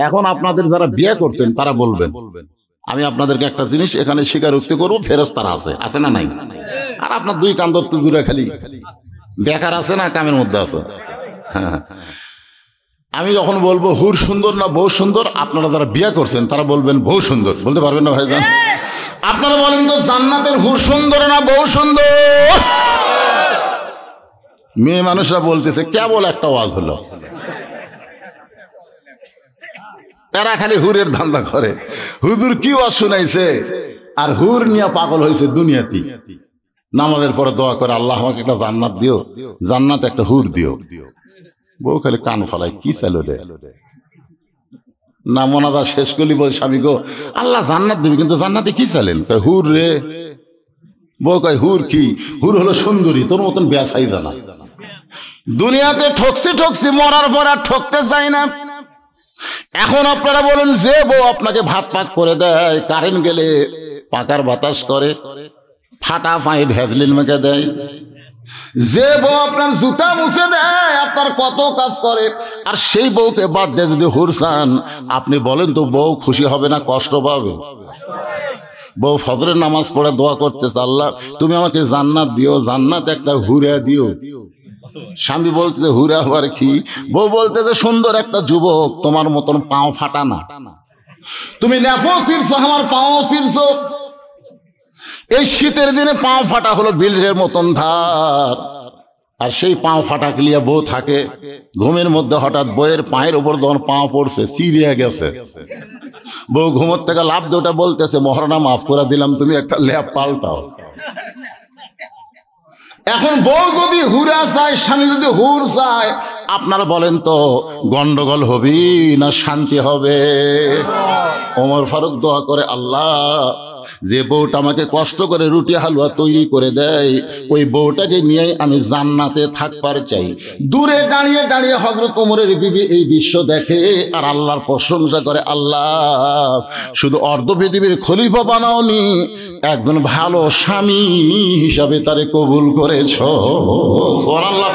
এখন আপনাদের যারা বিয়ে করছেন তারা বলবেন, আমি আপনাদেরকে একটা জিনিস এখানে স্বীকারোক্তি করবো, ফেরেশতারা আছে না নাই? আর আপনার দুই কান দত্ত দূরে খালি বেকার আছে না কামের মধ্যে আছে? হ্যাঁ, আমি যখন বলবো হুর সুন্দর না বউ সুন্দর, আপনারা যারা বিয়ে করছেন তারা বলবেন বউ সুন্দর। বলতে পারবেন না ভাইজান? আপনারা বলেন তো জান্নাতের হুর সুন্দর না বউ সুন্দর? মেয়ে মানুষরা বলতেছে কেবল একটা ওয়াজ হলো, এরা খালি হুরের ধান্দা করে। হুজুর কি ওয়াজ শুনাইছে, আর হুর নিয়ে পাগল হয়েছে দুনিয়াতে। নামাজের পরে দোয়া করে, আল্লাহ আমাকে একটা জান্নাত দিও, জান্নাত একটা হুর দিও। বউ খালি কান ফলাই, কি চালো রে না মনাদা শেষ করলি বল, স্বামী গো আল্লাহ জান্নাত দিবি, কিন্তু জান্নাতে কি চালেন? হুর রে। বউ কয় হুর কি? হুর হলো সুন্দরী, তোর মতন বেয়াসাই জানা। দুনিয়াতে ঠকছি মরার পর আর ঠকতে চাই না। এখন আপনারা বলেন, যে বউ আপনাকে ভাত পাক করে দেয়, কারেন্ট গেলে পাকার বাতাস করে, ফাটা পায়ে ভেজলিন মেখে দেয়, যে বউ আপনার জুতা মুছে দেয়, আপনার কত কাজ করে, আর সেই বউকে বাদ দিয়ে যদি হুর চান, আপনি বলেন তো বউ খুশি হবে না কষ্ট পাবে? বউ ফজরের নামাজ পড়ে দোয়া করতেছে, আল্লাহ তুমি আমাকে জান্নাত দিও, জান্নাত একটা হুরা দিও। স্বামী বলতেছে হুরা আবার কি? বউ বলতেছে সুন্দর একটা যুবক, তোমার মতন পাও ফাটা না, তুমি নেফো ছিড়ছো, আমার পাও ছিড়ছো। এই শীতের দিনে পাও ফাটা হলো বিলের মতন ধার, আর সেই পাও ফাটা ক্লিয়া বউ থাকে। ঘুমের মধ্যে হঠাৎ বইয়ের পায়ের উপর যখন পাও পড়ছে, চিরিয়া গেছে। বউ ঘুমোর থেকে লাভ দুটা বলতেছে, মহারণা মাফ করে দিলাম, তুমি একটা ল্যাপ পাল্টাও। এখন বউ যদি হুরা চায়, স্বামী যদি হুর চায়, আপনারা বলেন তো গন্ডগোল হবি না শান্তি হবে? ওমর ফারুক দোয়া করে, আল্লাহ যে বউটা আমাকে কষ্ট করে রুটি হালুয়া তৈরি করে দেয়, ওই বউটাকে নিয়েই আমি জান্নাতে থাকবার চাই। দূরে দাঁড়িয়ে দাঁড়িয়ে হযরত ওমরের বিবি এই দৃশ্য দেখে আর আল্লাহর প্রশংসা করে, আল্লাহ শুধু অর্ধ পৃথিবীর খলিফা বানাওনি, একজন ভালো স্বামী হিসাবে তারে কবুল করেছ। সুবহানাল্লাহ।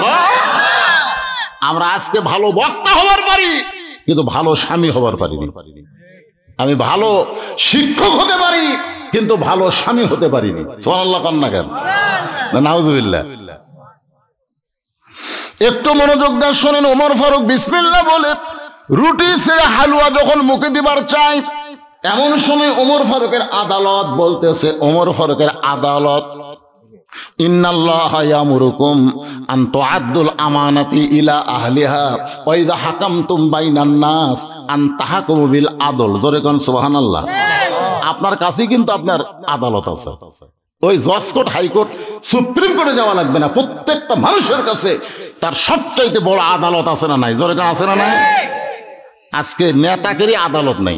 আমরা আজকে ভালো বক্তা হবার পারি, কিন্তু ভালো স্বামী হবার পারিনি। আমি ভালো শিক্ষক হতে পারি, কিন্তু ভালো স্বামী হতে পারিনি। সুবহানাল্লাহ কান্না কেন? নাউজুবিল্লাহ। একটু মনোযোগ দিয়ে শোনেন। ওমর ফারুক বিসমিল্লাহ বলে রুটি ছেড়ে হালুয়া যখন মুখে দিবার চাই, এমন সময় ওমর ফারুকের আদালত বলতেছে, ওমর ফারুকের আদালত, ইন্নাল্লাহা ইয়ামুরুকুম আন তুআদ্দুল আমানাতি ইলা আহলিহা ওয়া ইযা হাকামতুম বাইনান নাস আন তাহকুমু বিল আদল। জোরে কোন সুবহানাল্লাহ। আপনার কাছেই কিন্তু আপনার আদালত আছে। ওই জজ কোর্ট, হাইকোর্ট, সুপ্রিম কোর্টে যাওয়া লাগবে না। প্রত্যেকটা মানুষের কাছে তার সবচাইতে বড় আদালত আছে না নাই? জোরে কোন আছে না নাই? আজকে নেতাকেরই আদালত নাই।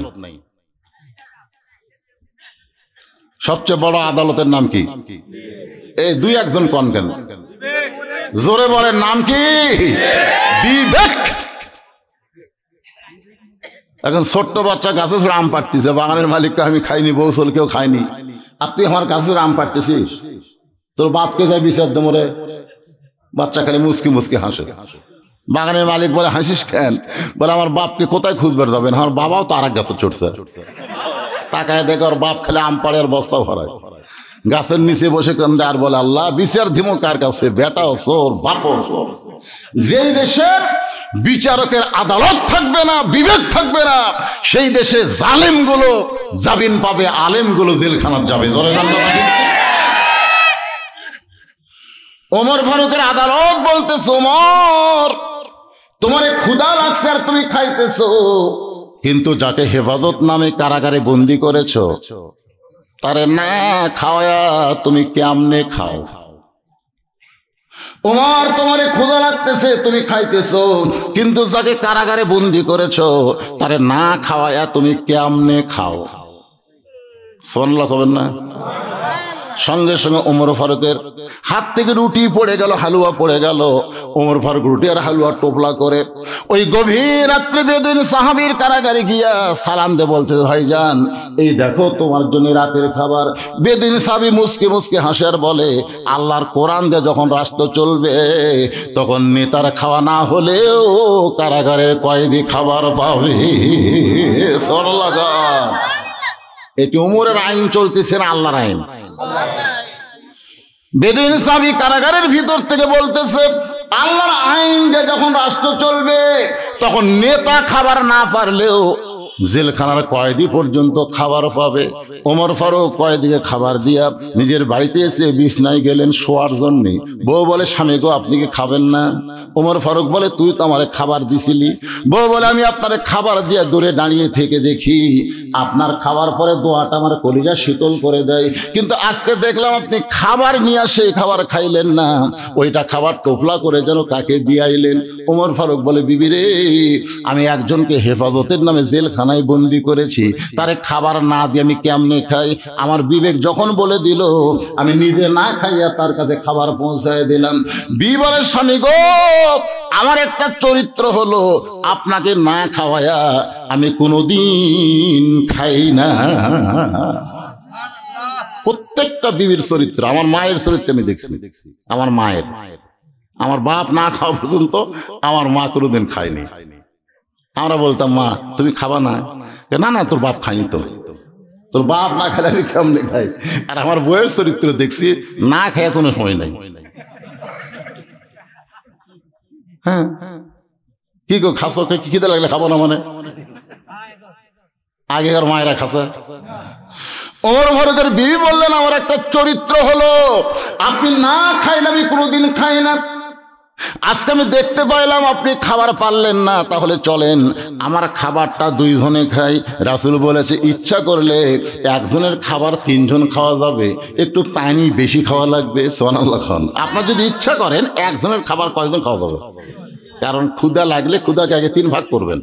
সবচেয়ে বড় আদালতের নাম কি? এই দুই একজন কন কেন? জোরে বলেন, নাম কি? বিবেক। এখন ছোট্ট বাচ্চা গাছে ছোড়া আম পাড়তেছে, বাগানের মালিককে আমি খাইনি, বৌসল কেউ খায়নি, আর তুই আমার গাছে আম পাড়তেছিস, তোর বাপকে যাই বিচার দে মরে। বাচ্চা খালি মুসকি মুসকি হাসে। বাগানের মালিক বলে, হাসিস কেন? বলে, আমার বাপকে কোথায় খুঁজবার যাবেন, আমার বাবাও তো আর এক গাছে চড়ছে। তাকায় দেখে ওর বাপ খেলে আম পাড়ে আর বস্তা ভরায়, গাছের নিচে বসে কান্দে আর বলে, আল্লাহ বিচার দিমো কার কাছে? বেটাও চোর, বাপও চোর। যেই দেশের বিচারকের আদালত থাকবে না, বিবেক থাকবে না, সেই দেশে জালেম গুলো জামিন পাবে, আলেম গুলো জেলখানার যাবে। ওমর ফারুকের আদালত বলতেছে, ওমর তোমার ক্ষুধা লাগছে আর তুমি খাইতেছো, কিন্তু যাকে হেফাজত নামে কারাগারে বন্দি করেছো, তারে না খাওয়া তুমি কেমনে খাও? ওমর তোমারে ক্ষুধা লাগতেছে, তুমি খাইতেছো, কিন্তু যাকে কারাগারে বন্দি করেছো, তারে না খাওয়ায়া তুমি কেমনে খাও? সুবহানাল্লাহ কবেন না? সঙ্গে সঙ্গে ওমর ফারুকের হাত থেকে রুটি পড়ে গেল, হালুয়া পড়ে গেল। ওমর ফারুক রুটি আর হালুয়া টোপলা করে ওই গভীর রাত্রে বেদুইন সাহাবীর কারাগারে গিয়া সালাম দে বলছে, ভাইজান এই দেখো তোমার জন্য রাতের খাবার। বেদুইন সাহাবী মুসকে মুসকে হাসে আর বলে, আল্লাহর কোরআন দিয়ে যখন রাষ্ট্র চলবে তখন নেতার খাওয়া না হলেও কারাগারের কয়েদি খাবার পাবে। সরলাগা এটি উমরের আইন চলতেছে না আল্লাহর আইন। বেদুইন সাহাবী কারাগারের ভিতর থেকে বলতেছে, আল্লাহর আইন যে যখন রাষ্ট্র চলবে তখন নেতা খাবার না পারলেও জেলখানার কয়েদি পর্যন্ত খাবার পাবে। ওমর ফারুক কয়েদিকে খাবার দিয়া নিজের বাড়িতে এসে বিছনায় গেলেন শোয়ার জন্যে। বউ বলে, স্বামী গো আপনি কি খাবেন না? ওমর ফারুক বলে, তুই তো আমারে খাবার দিছিলি। বউ বলে, আমি আপনারে খাবার দিয়া দূরে দাঁড়িয়ে থেকে দেখি আপনার খাবার পরে দোয়াটা আমার কলিজা শীতল করে দেয়, কিন্তু আজকে দেখলাম আপনি খাবার নিয়ে আসে খাবার খাইলেন না, ওইটা খাবার টোপলা করে যেন কাকে দিয়ে আইলেন। ওমর ফারুক বলে, বিবি রে, আমি একজনকে হেফাজতের নামে জেলখানায় বন্দি করেছি, তারে খাবার না দিয়ে আমি কেমনে খাই? আমার বিবেক যখন বলে দিল আমি নিজে না খাইয়া তার কাছে খাবার পৌঁছায় দিলাম। বিবি বলে, স্বামী গো আমার একটা চরিত্র হলো আপনাকে না খাওয়ায়া আমি কোনোদিন খাই না। প্রত্যেকটা বিবির চরিত্র, আমার মায়ের চরিত্র আমি দেখছি। আমার মায়ের, আমার বাপ না খাওয়া পর্যন্ত আমার মা কোনোদিন খায়নি। আমরা বলতাম, মা তুমি খাবা না? না না, তোর বাপ খাইনি তো, তোর বাপ না খেলে আমি কেমনে খাই? আর আমার বইয়ের চরিত্র দেখছি, না খাইয়া কোনো সময় নাই। হ্যাঁ, কি গো খাসো? কি খিদে লাগলে খাবো না মানে? আগেকার মায়েরা খাসে। ওমর ফারুকের বিবি বললেন, আমার একটা চরিত্র হলো আপনি না খাইলে আমি কোনোদিন খাই না। আজকে আমি দেখতে পাইলাম আপনি খাবার পারলেন না, তাহলে চলেন আমার খাবারটা দুইজনে খাই। রাসূল বলেছে, ইচ্ছা করলে একজনের খাবার তিনজন খাওয়া যাবে, একটু পানি বেশি খাওয়া লাগবে। সুবহানাল্লাহ খান, আপনার যদি ইচ্ছা করেন একজনের খাবার কয়জন খাওয়া যাবে? কারণ ক্ষুধা লাগলে ক্ষুধাকে আগে 3 ভাগ করবেন।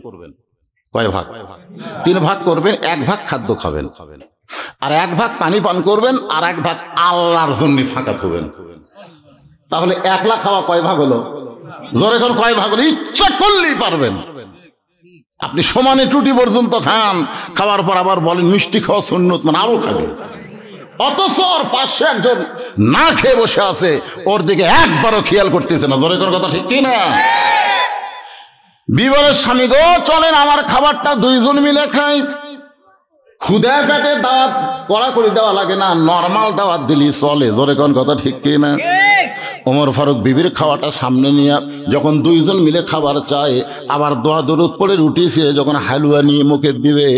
কয় ভাগ? 3 ভাগ করবেন। 1 ভাগ খাদ্য খাবেন, আর 1 ভাগ পানি পান করবেন, আর 1 ভাগ আল্লাহর জন্য ফাঁকা করবেন। তাহলে 1 খাওয়া কয় ভাগ হলো? জোরে কোন কয় ভাগ হলো? ইচ্ছা করলেই পারবেন। আপনি সমানে টুটি পর্যন্ত খান, খাওয়ার পর আবার বলেন মিষ্টি খাওয়া সুন্নত, মানে আরো খাবেন। অথচ ওর পাশে একজন না খেয়ে বসে আছে, ওর দিকে একবারও খেয়াল করতেছে না। জোরে কোন কথা ঠিক কি না? বিবরের স্বামী গো চলেন আমার খাবারটা দুইজন মিলে খাই। ক্ষুধা পেটে দাওয়াত কড়াকড়ি দেওয়া লাগে না, নর্মাল দাওয়াত দিলি চলে। জোরে কোন কথা ঠিক কি না? ওমর ফারুক বিবির খাওয়াটা সামনে নিয়ে যখন দুইজন মিলে খাবার চায়, আবার দোয়া দরুদ পড়ে রুটি ছিঁড়ে যখন হালুয়া নিয়ে মুখে দিবে,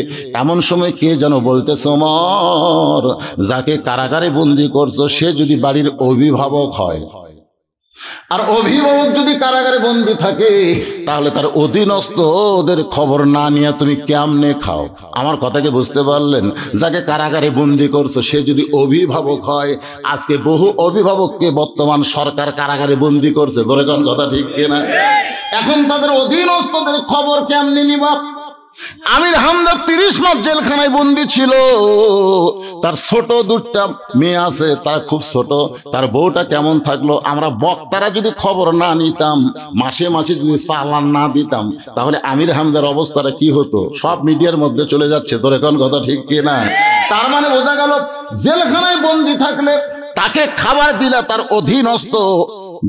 এমন সময় কে যেন বলতেছে, ওমর যাকে কারাগারে বন্দি করছো সে যদি বাড়ির অভিভাবক হয়, আর অভিভাবক যদি কারাগারে বন্দি থাকে, তাহলে তার অধীনস্থ ওদের খবর না নিয়ে তুমি কেমনে খাও? আমার কথাকে বুঝতে পারলেন? যাকে কারাগারে বন্দি করছো সে যদি অভিভাবক হয়, আজকে বহু অভিভাবককে বর্তমান সরকার কারাগারে বন্দি করছে। ধরে কোন কথা ঠিক কিনা? এখন তাদের অধীনস্থদের খবর কেমনে নিবা? আমির হামজা 30 মাস জেলখানায় বন্দি ছিল। তার ছোট 2টা মেয়ে আছে, তার খুব ছোট। তার বউটা কেমন থাকলো, আমরা বক্তারা যদি খবর না নিতাম, মাসে মাসে যদি চালান না দিতাম, তাহলে আমির হামজার অবস্থাটা কি হতো? সব মিডিয়ার মধ্যে চলে যাচ্ছে। তোর এখন কথা ঠিক কিনা? তার মানে বোঝা গেল জেলখানায় বন্দি থাকলে তাকে খাবার দিলে তার অধীনস্থ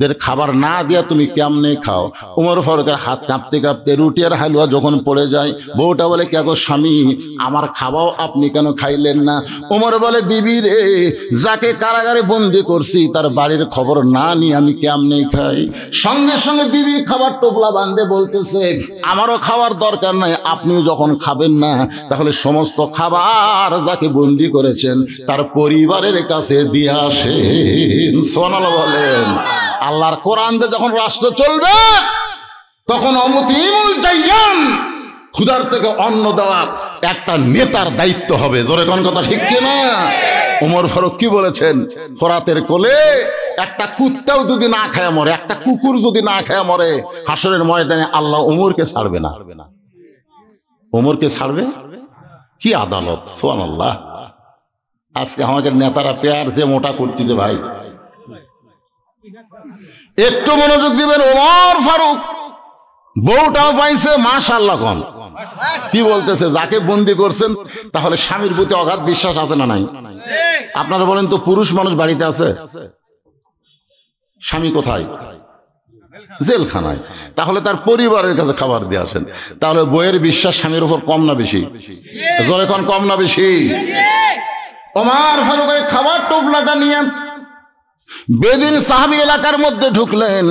দের খাবার না দিয়া তুমি কেমনে খাও? ওমর ফারুকের হাত কাঁপতে কাঁপতে রুটি আর হালুয়া যখন পড়ে যায়, বউটা বলে, কে গো স্বামী আমার খাওয়াও আপনি কেন খাইলেন না? ওমর বলে, বিবি রে, যাকে কারাগারে বন্দি করছি তার বাড়ির খবর না নিয়ে আমি কেমনে খাই? সঙ্গে সঙ্গে বিবির খাবার টোপলা বাঁধে বলতেছে, আমারও খাওয়ার দরকার নাই, আপনিও যখন খাবেন না তাহলে সমস্ত খাবার যাকে বন্দি করেছেন তার পরিবারের কাছে দিয়ে আসেন। সুবহানাল্লাহ বলেন। আল্লাহর কোরআন দিয়ে যখন রাষ্ট্র চলবে তখন অমুতিমুল জাইয়ান, ক্ষুধার থেকে অন্ন দেওয়া একটা নেতার দায়িত্ব হবে। জোরে কোন কথা ঠিক কিনা? ওমর ফারুক কি বলেছেন? ফোরাতের কোলে একটা কুত্তাও যদি না খায় মরে, একটা কুকুর যদি না খায় মরে, হাসরের ময়দানে আল্লাহ ওমরকে ছাড়বে না। ওমরকে ছাড়বে? কি আদালত! সুবহানাল্লাহ। আজকে আমাদের নেতারা পেয়ার দিয়ে মোটা করতেছে ভাই। একটু মনোযোগ দিবেন। ওমর ফারুক বউটাও পাইছে, মাশাআল্লাহ কোন কি বলতেছে, যাকে বন্দি করছেন তাহলে স্বামীর প্রতি অগাধ বিশ্বাস আছে না নাই? আপনারা বলেন তো, পুরুষ মানুষ বাড়িতে আছে, স্বামী কোথায়? জেলখানায়। তাহলে তার পরিবারের কাছে খাবার দিয়ে আসেন। তাহলে বইয়ের বিশ্বাস স্বামীর উপর কম না বেশি? জোরে কোন, কম না বেশি? ওমর ফারুক এই খাবার টোপলাটা নিয়ে বেদিন সাহাবী এলাকার মধ্যে ঢুকলেন।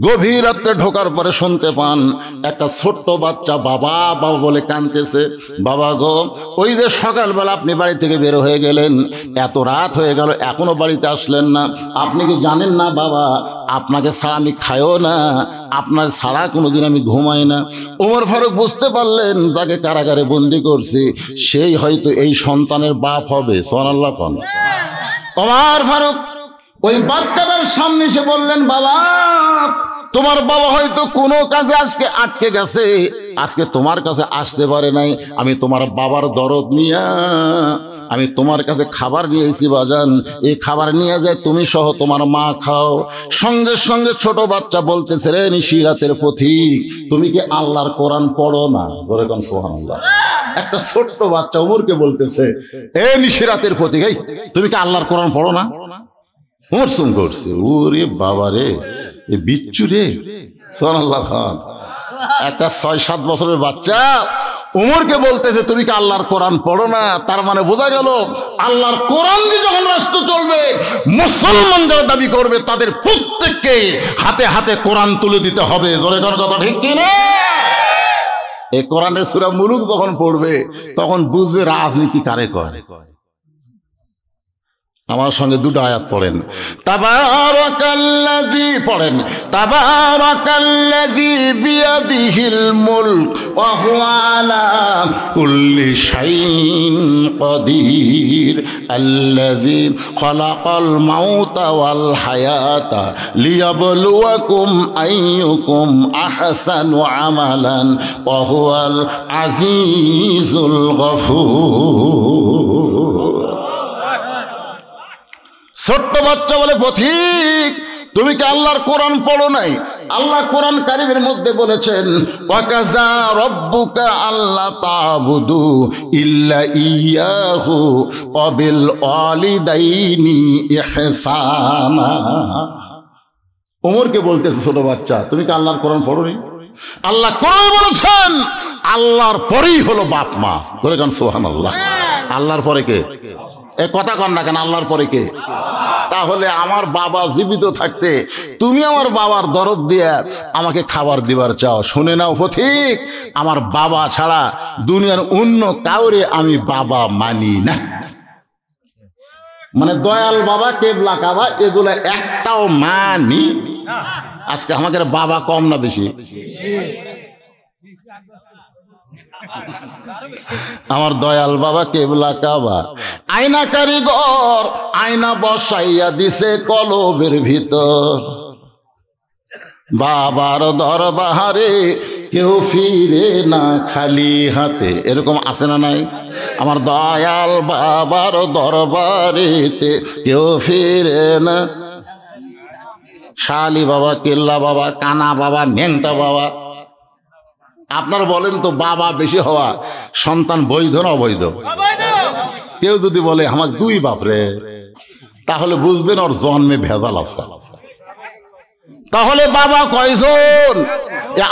গভীর রাত্রে ঢোকার পরে শুনতে পান একটা ছোট্ট বাচ্চা বাবা বাবা বলে কাঁদতেছে। বাবা গো, ওই যে সকালবেলা আপনি বাড়ি থেকে বের হয়ে গেলেন, এত রাত হয়ে গেল এখনো বাড়িতে আসলেন না। আপনি কি জানেন না বাবা, আপনাকে ছাড়া আমি খাইও না, আপনার ছাড়া কোনোদিন আমি ঘুমাই না। ওমর ফারুক বুঝতে পারলেন যাকে কারাগারে বন্দি করছে সেই হয়তো এই সন্তানের বাপ হবে। সুবহানাল্লাহ কোন। ওমর ফারুক ওই বাচ্চাটার সামনে এসে বললেন, বাবা তোমার বাবা হয়তো কোনো কাজে আজকে আটকে গেছে, আজকে তোমার কাছে আসতে পারে নাই। আমি তোমার বাবার দরদ নিয়ে আমি তোমার কাছে খাবার নিয়ে এসেছি বাজান, এই খাবার নিয়ে যায় তুমি সহ তোমার মা খাও। সঙ্গে সঙ্গে ছোট বাচ্চা বলতেছে, রে নিশিরাতের পথিক, তুমি কি আল্লাহর কোরআন পড়ো না? ধরে কোন সুবহানাল্লাহ। একটা ছোট্ট বাচ্চা ওমরকে বলতেছে, এ নিশিরাতের পথিক, এই তুমি কি আল্লাহর কোরআন পড়ো না? ওমর শুন করছে, ওরে বাবা রে, এ বিচ্ছু রে। সুবহানাল্লাহ খান। একটা 6-7 বছরের বাচ্চা ওমরকে বলতেছে তুমি কি আল্লাহর কোরআন পড়ো না? তার মানে বোঝা গেল আল্লাহর কোরআন দিয়ে যখন রাষ্ট্র চলবে, মুসলমান যারা দাবি করবে তাদের প্রত্যেককে হাতে হাতে কোরআন তুলে দিতে হবে। জোরে কর কথা ঠিক কি না? এই কোরআনের সূরা মুলুক যখন পড়বে তখন বুঝবে রাজনীতি কারে কয়। আমার সঙ্গে দুটো আয়াত পড়েন। তাবারাকাল্লাযী, পড়েন তাবারাকাল্লাযী বিয়াদিহিল মুলক ওয়া হুয়া আলা কুল্লি শাইইন কাদির আল্লাযী খালাকাল মাউতা ওয়াল হায়াতা লিয়াবলুয়াকুম আইয়ুকুম আহসানু আমালান ওয়া হুয়াল আজিজুল গফুর। ছোট্ট বাচ্চা বলে, পথিক তুমি কি আল্লাহর কোরআন পড়ো নাই? আল্লাহ কোরআন কারীমের মধ্যে বলেছেন, ওয়াকাযা রাব্বুকা আল্লা তা'বুদু ইল্লা ইয়াহু ওয়া বিল ওয়ালিদাইনি ইহসানা। ওমরকে বলতেছে ছোট বাচ্চা, তুমি কি আল্লাহর কোরআন পড়ো নি? আল্লাহ কোরআন বলেছেন আল্লাহর পরেই হলো বাপ মা। বলে কেন সুবহানাল্লাহ। আল্লাহর পরে কে? এ কথা কন না কেন, আল্লাহর পরে কে? তাহলে আমার বাবা জীবিত থাকতে তুমি আমার বাবার দরদ দিয়ে আমাকে খাবার দিবার চাও? শুনে নাও পথিক, আমার বাবা ছাড়া দুনিয়ার অন্য কাউরে আমি বাবা মানি না। মানে দয়াল বাবা, কেবলা কাবা, এগুলো একটাও মানি। আজকে আমাদের বাবা কম না বেশি? আমার দয়াল বাবা কেবলা কাবা, আয়না কারিগর আয়না বসাইয়া দিছে কলবের ভিতর। বাবার দরবারে কেউ ফিরে না খালি হাতে, এরকম আছে না নাই? আমার দয়াল বাবার দরবারেতে কেউ ফিরে না। শালি বাবা, কেল্লা বাবা, কানা বাবা, ন্যাংটা বাবা। আপনারা বলেন তো, বাবা বেশি হওয়া সন্তান বৈধ না অবৈধ? কেউ যদি বলে আমার 2 বাপ রে, তাহলে বুঝবেন ওর জন্মে ভেজাল আছে। তাহলে বাবা কয়জন?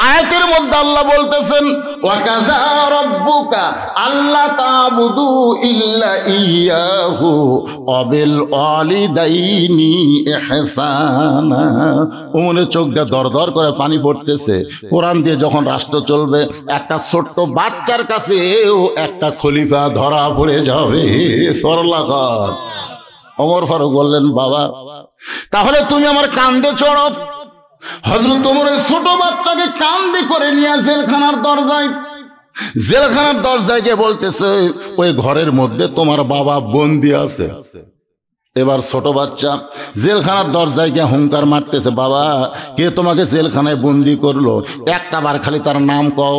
আয়াতের মধ্যে আল্লাহ বলতেছেন, ওয়াকাযা রাব্বুকা আল্লা তা'বুদু ইল্লা ইয়াহু ওয়া বিল ওয়ালিদাইনি ইহসানা। ওমরের চোখ দিয়ে দরদর করে পানি পড়তেছে। কোরআন দিয়ে যখন রাষ্ট্র চলবে, একটা ছোট্ট বাচ্চার কাছেও একটা খলিফা ধরা পড়ে যাবে। সুবহানাল্লাহ। ওমর ফারুক বললেন, বাবা তাহলে তুমি আমার কান্দে চড়ো। হযরত ওমর ছোট বাচ্চাকে কান্দে করে নিয়ে জেলখানার দরজায় গিয়ে বলতেছে, ওই ঘরের মধ্যে তোমার বাবা বন্দি আছে। এবার ছোট বাচ্চা জেলখানার দরজায় গিয়ে হুঙ্কার মারতেছে, বাবা কে তোমাকে জেলখানায় বন্দি করলো? একটা বার খালি তার নাম কও।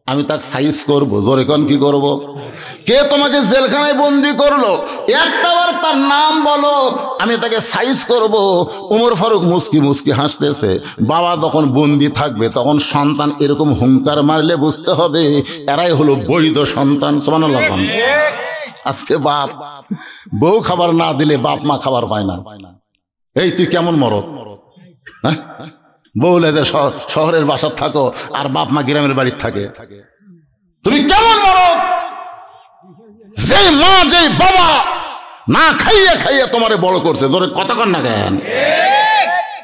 আমি তাকে সাইজ করবো। জোরে কোন কি করব? কে তোমাকে জেলখানায় বন্দি করলো একটাবার তার নাম বলো, আমি তাকে সাইজ করব। ওমর ফারুক মুস্কি মুস্কি হাসতেছে। বাবা যখন বন্দি থাকবে তখন সন্তান এরকম হুঙ্কার মারলে বুঝতে হবে এরাই হলো বৈধ সন্তান। সুবহানাল্লাহ। আজকে বাপ বউ খাবার না দিলে বাপ মা খাবার পায় না। এই তুই কেমন মরদ, হ্যাঁ? বউ লেদে শহরের বাসার থাকো আর বাপ মা গ্রামের বাড়ির থাকে, তুমি কেমন মরদ? যে মা যে বাবা না খাইয়ে খাইয়ে তোমারে বড় করছে, ধরে কথা কর না কেন?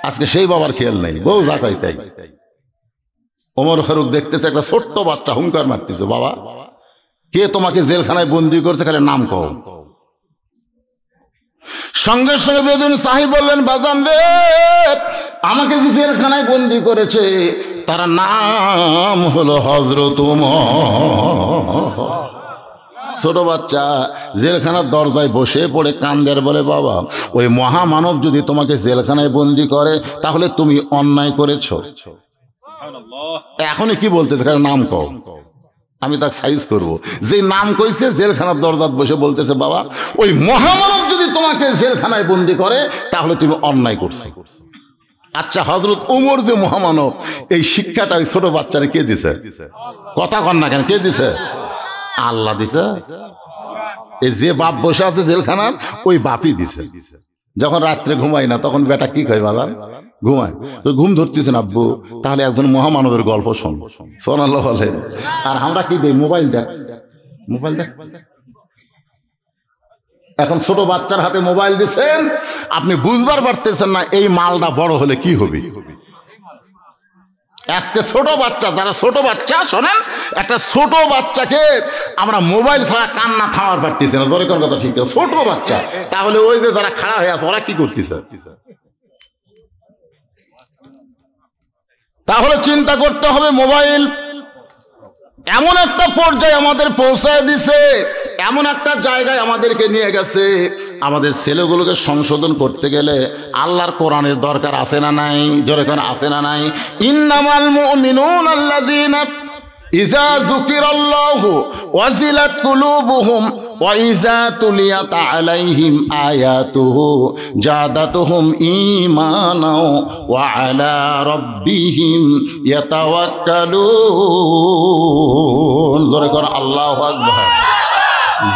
আজকে সেই বাবার খেয়াল নেই, বউ যা কয় তাই। ওমর ফারুক দেখতেছে একটা ছোট্ট বাচ্চা হুঙ্কার মারতেছে, বাবা কে তোমাকে জেলখানায় বন্দি করছে, খালি নাম কও। সঙ্গে সঙ্গে বেদুইন সাহেব বললেন, বাজান রে, আমাকে যে জেলখানায় বন্দি করেছে তার নাম হলো হযরত ওমর। ছোট বাচ্চা জেলখানার দরজায় বসে পড়ে কান্দের, বলে বাবা ওই মহামানব যদি তোমাকে জেলখানায় বন্দি করে তাহলে তুমি অন্যায় করেছো। এখনই কি বলতেছে, নাম কও, আমি তাকে সাইজ করব। যে নাম কইছে জেলখানার দরজায় বসে বলতেছে, বাবা ওই মহামানব যদি তোমাকে জেলখানায় বন্দি করে তাহলে তুমি অন্যায় করছো। আচ্ছা হযরত ওমর যে মহামানব, এই শিক্ষাটা ওই ছোট বাচ্চারে কে দিছে? কথা কন না কেন, কে দিছে? আল্লাহ দিছে। এই যে বাপ বসে আছে জেলখানার, ওই বাপই দিছে। যখন রাত্রে ঘুমাই না তখন বেটা কি কয়, বাজার ঘুমায়, ঘুম ধরতেছেন আব্বু, তাহলে একজন মহামানবের গল্প শুনবো। সুবহানাল্লাহ বলে। আর আমরা কি দেই? মোবাইল দেখ, মোবাইল দেখ। এখন ছোট বাচ্চার হাতে মোবাইল দিচ্ছেন, আপনি বুঝবার পারতেছেন না এই মালটা বড় হলে কি হবে। আজকে ছোট বাচ্চা, যারা ছোট বাচ্চা শোনেন, একটা ছোট বাচ্চাকে আমরা মোবাইল ছাড়া কান্না থামার পারতেছি না। জোরে কোন কথা ঠিক আছে? ছোট বাচ্চা। তাহলে ওই যে যারা খাড়া হয়ে আছে ওরা কি করতেছে? তাহলে চিন্তা করতে হবে, মোবাইল এমন একটা পর্যায়ে আমাদের পৌঁছায় দিছে, এমন একটা জায়গায় আমাদেরকে নিয়ে গেছে, আমাদের ছেলেগুলোকে সংশোধন করতে গেলে আল্লাহর কোরআনের দরকার আছে না নাই? জোরে কোন আছে না নাই? ইন্নামাল মুমিনুনা আল্লাযীনা ইযা যুকিরাল্লাহু ওয়াজিলাত কুলুবুহুম ওয়া ইযা তুলিয়াত আলাইহিম আয়াতুহু জাদাতুহুম ঈমানাও ওয়া আলা রাব্বিহিম ইয়াতাওয়াক্কালুন। জোরে কোন আল্লাহু আকবার।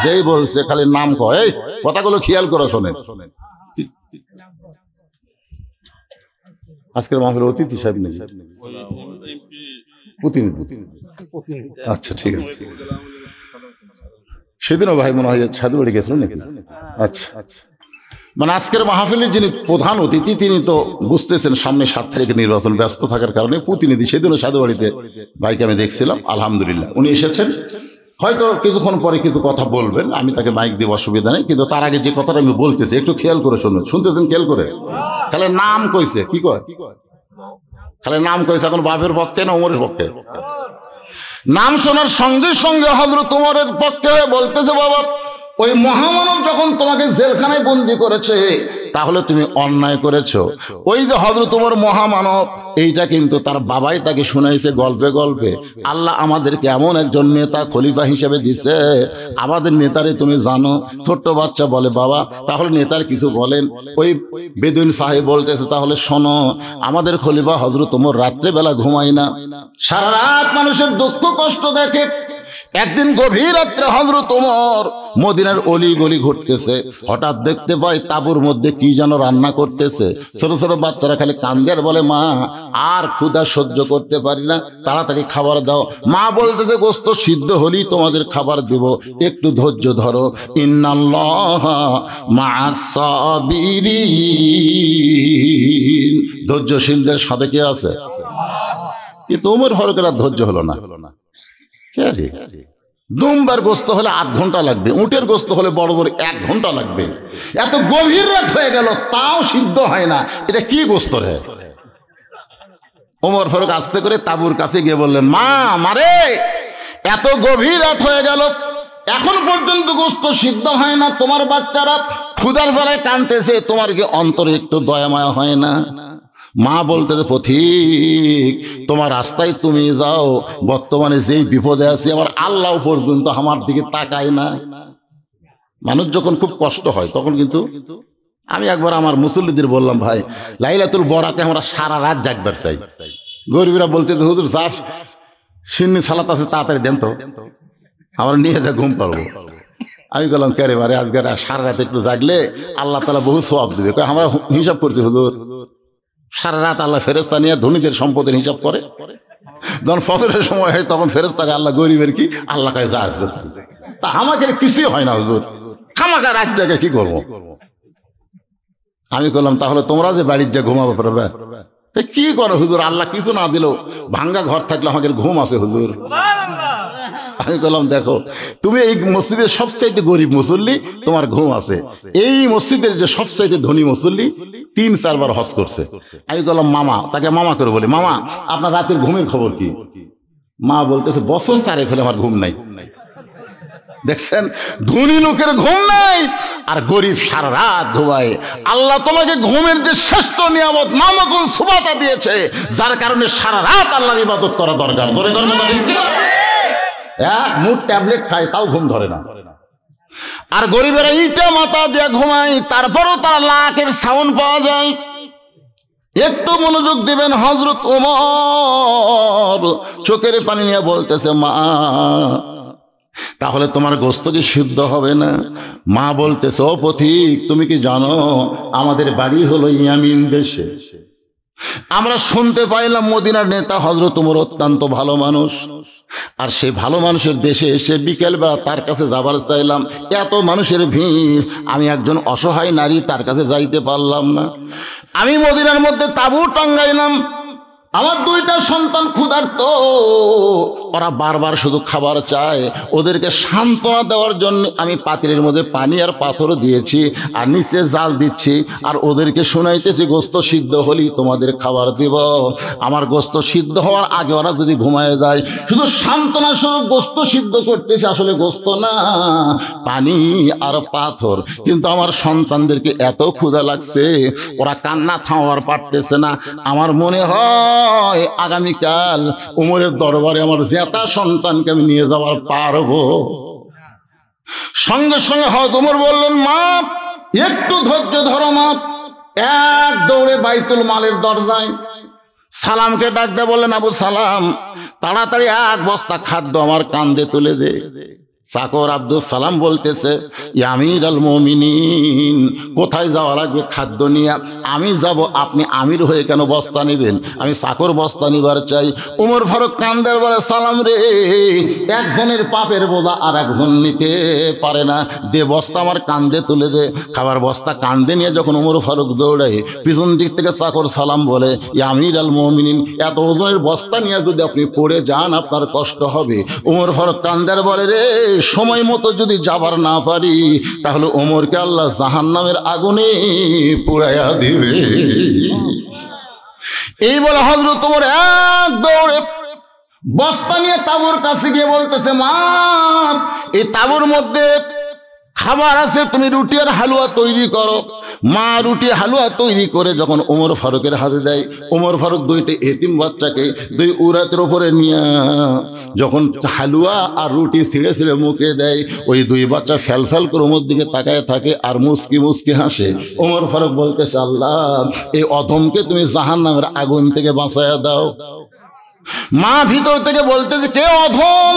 যেই বলছে খালি নাম কয়, এই কথাগুলো খেয়াল করে শোনেন। আজকের মাহফিলের অতিথি সাহেব নেই, আচ্ছা ঠিক আছে। সেদিনও ভাই মনে হয় সাধু বাড়ি গেছিলেন নাকি? আচ্ছা, মানে আজকের মাহফিলের যিনি প্রধান অতিথি তিনি তো বুঝতেছেন সামনে 7 তারিখে নির্বাচন, ব্যস্ত থাকার কারণে প্রতিনিধি সেদিনও সাধু বাড়িতে ভাইকে আমি দেখছিলাম। আলহামদুলিল্লাহ উনি এসেছেন, হয়তো কিছুক্ষণ পরে কিছু কথা বলবেন, আমি তাকে মাইক দিব, অসুবিধা নেই। কিন্তু তার আগে যে কথাটা আমি বলতেছি একটু খেয়াল করে শুনুন। শুনতেছেন খেয়াল করে? তাহলে নাম কইছে, কি কয়? তাহলে নাম কইছে এখন বাপের পক্ষে না ওমরের পক্ষে? নাম শোনার সঙ্গে সঙ্গে হযরত ওমরের পক্ষে হয়ে বলতেছে, বাবা ওই মহামানব যখন তোমাকে জেলখানায় বন্দি করেছে তাহলে তুমি অন্যায় করেছো। ওই যে হযরত ওমর মহামানব, এইটা কিন্তু তার বাবাই তাকে শুনাইছে গল্পে গল্পে। আল্লাহ আমাদেরকে এমন একজন নেতা খলিফা হিসেবে দিছে, আমাদের নেতারে তুমি জানো। ছোট্ট বাচ্চা বলে, বাবা তাহলে নেতার কিছু বলেন। ওই বেদুইন সাহেব বলতেছে, তাহলে শোনো, আমাদের খলিফা হযরত ওমর রাত্রেবেলা ঘুমায় না, সারা রাত মানুষের দুঃখ কষ্ট দেখে। একদিন গভীর রাত্রে হযরত ওমর মদিনার অলি গলি ঘুরতেছে, হঠাৎ দেখতে পায় তাঁবুর মধ্যে কি যেন রান্না করতেছে। ছোট ছোট বাচ্চারা খালি কান্দে আর বলে, মা আর ক্ষুধা সহ্য করতে পারি না, তাড়াতাড়ি খাবার দাও। মা বলতেছে, গোস্ত সিদ্ধ হলেই তোমাদের খাবার দেব, একটু ধৈর্য ধরো। ইন্নাল্লাহা মা'আস সাবিরিন, ধৈর্যশীলদের সাথে কে আছে? কিন্তু ওমর ফারুকের আর ধৈর্য হলো না। দুম্বার গোস্ত হলে 8 ঘন্টা লাগবে, উটের গোস্ত হলে বড় বড় 1 ঘন্টা লাগবে। এত গভীর রাত হয়ে গেল তাও সিদ্ধ হয় না, এটা কি গোস্ত রে? ওমর ফারুক আস্তে করে তাঁবুর কাছে গিয়ে বললেন, মা মারে, এত গভীর রাত হয়ে গেল এখন পর্যন্ত গোস্ত সিদ্ধ হয় না, তোমার বাচ্চারা ক্ষুধার জ্বালায় কাঁদতেছে, তোমার কি অন্তরে একটু দয়া মায়া হয় না? মা বলতেছে পথিক তোমার রাস্তায় তুমি যাও, বর্তমানে যেই বিপদে আছি আমার আল্লাহ পর্যন্ত আমার দিকে তাকায় না। মানুষ যখন খুব কষ্ট হয় তখন কিন্তু আমি একবার আমার মুসল্লিদের বললাম, ভাই লাইলাতুল বরাতে আমরা সারা রাত জাগবার চাই। গরিবরা বলতে হুজুর যা সিন্নি সালাত আছে তাড়াতাড়ি দেন তো, আমরা নিয়ে যা ঘুম পারবো। আমি বললাম কেরে বারে আজকে সারা রাত একটু জাগলে আল্লাহ তাআলা বহু সওয়াব দিবে। আমরা হিসাব করছি হুজুর, সারা রাত আল্লাহ ফেরেশতা নিয়ে ধনীদের সম্পদের হিসাব করে, যখন ফজরের সময় হয় তখন ফেরেশতাকে আল্লাহ গরিবের কি আল্লাহ কাছে যা আসবে তা আমাকে কিছুই হয় না হুজুর, খামাখা রাত জায়গায় কি করবো। আমি বললাম তাহলে তোমরা যে বাড়ির যা ঘুমাবো পারবে কি করো হুজুর, আল্লাহ কিছু না দিলেও ভাঙ্গা ঘর থাকলে আমাদের ঘুম আছে হুজুর। আমি বললাম দেখো তুমি এই মসজিদের সবচাইতে গরিব মুসল্লি, তোমার ঘুম আছে। এই মসজিদের যে সবচাইতে ধনী মুসল্লি 3-4 বার হজ করছে। আমি বললাম মামা, তাকে মামা করে বলি, মামা আপনার রাতের ঘুমের খবর কি? মা বলতেছে বছর 4 হলে আমার ঘুম নাই। দেখছেন ধনী লোকের ঘুম নাই আর গরিব সারা রাত ঘুমায়। আল্লাহ তোমাকে ঘুমের যে শ্রেষ্ঠ নিয়ামত নামাকুল সুবাতা দিয়েছে, যার কারণে সারা রাত আল্লাহর ইবাদত করা দরকার। মুড ট্যাবলেট খায় তাও ঘুম ধরে না। আর গরিবেরা ইটা মাথা দিয়ে ঘুমায়, তারপরও তার লাখের সাউন্ড পাওয়া যায়। একটু মনোযোগ দিবেন। হযরত ওমর চোখের পানি নিয়ে বলতেছে মা তাহলে তোমার গোস্ত কি সিদ্ধ হবে না? মা বলতেছে ও পথিক তুমি কি জানো আমাদের বাড়ি হলো ইয়ামিন দেশে। আমরা শুনতে পাইলাম মদিনার নেতা হযরত ওমর অত্যন্ত ভালো মানুষ, আর সেই ভালো মানুষের দেশে এসে বিকেলবেলা তার কাছে যাবার চাইলাম, এত মানুষের ভিড়, আমি একজন অসহায় নারী তার কাছে যাইতে পারলাম না। আমি মদিনার মধ্যে তাঁবু টাঙ্গাইলাম। আমার 2টা সন্তান ক্ষুধার্ত, ওরা বারবার শুধু খাবার চায়। ওদেরকে সান্ত্বনা দেওয়ার জন্য আমি পাতিলের মধ্যে পানি আর পাথর দিয়েছি আর নিচে জাল দিচ্ছি, আর ওদেরকে শোনাইতেছি গোস্ত সিদ্ধ হলেই তোমাদের খাবার দিব। আমার গোস্ত সিদ্ধ হওয়ার আগে ওরা যদি ঘুমায় যায়, শুধু সান্ত্বনা স্বরূপ গোস্ত সিদ্ধ করতেছে, আসলে গোস্ত না পানি আর পাথর। কিন্তু আমার সন্তানদেরকে এত ক্ষুধা লাগছে, ওরা কান্না থামাবার পারতেছে না। আমার মনে হয় আগামীকাল উমরের দরবারে আমার জেতা সন্তানকে আমি নিয়ে যাওয়ার পারবো। সঙ্গে সঙ্গে হযরত ওমর বললেন মা একটু ধৈর্য ধরো মা। এক দৌড়ে বাইতুল মালের দরজায় সালামকে ডাক দিয়ে বললেন আবু সালাম তাড়াতাড়ি 1 বস্তা খাদ্য আমার কাঁধে তুলে দে। চাকর আব্দুল সালাম বলতেছে ইয়া আমির আল মুমিনিন কোথায় যাওয়া লাগবে খাদ্য নিয়ে? আমি যাব, আপনি আমির হয়ে কেন বস্তা নেবেন? আমি চাকর বস্তা নিবার চাই। ওমর ফারুক কান্দের বলে সালাম রে, একজনের পাপের বোঝা আর একজন নিতে পারে না, দে বস্তা আমার কাঁধে তুলে দে। খাবার বস্তা কাঁধে নিয়ে যখন ওমর ফারুক দৌড়ায়, পিছন দিক থেকে চাকর সালাম বলে ইয়া আমির আল মুমিনিন এত ওজনের বস্তা নিয়ে যদি আপনি পড়ে যান আপনার কষ্ট হবে। ওমর ফারুক কান্দের বলে রে, সময় মতো যদি যাবার না পারি তাহলে ওমরকে আল্লাহ জাহান্নামের আগুনে পুড়াইয়া দিবে। এই বলে হযরত ওমর এক দৌড়ে বস্তা নিয়ে তাঁবুর কাছে গিয়ে বলতেছে মা এই তাঁবুর মধ্যে খাবার আছে, তুমি রুটি আর হালুয়া তৈরি করো। মা রুটি হালুয়া তৈরি করে যখন ওমর ফারুকের হাতে দেয়, ওমর ফারুক 2টা এতিম বাচ্চাকে 2 উরাতের উপরে নিয়ে যখন হালুয়া আর রুটি ছিঁড়ে ছিঁড়ে মুখে দেয়, ওই 2 বাচ্চা ফ্যাল ফ্যাল করে ওমর দিকে তাকায় থাকে আর মুস্কি মুস্কি হাসে। ওমর ফারুক বলতেছে আল্লাহ এই অধমকে তুমি জাহান্নামের আগুন থেকে বাঁচায়া দাও। মা ভিতর থেকে বলতেছে কে অধম,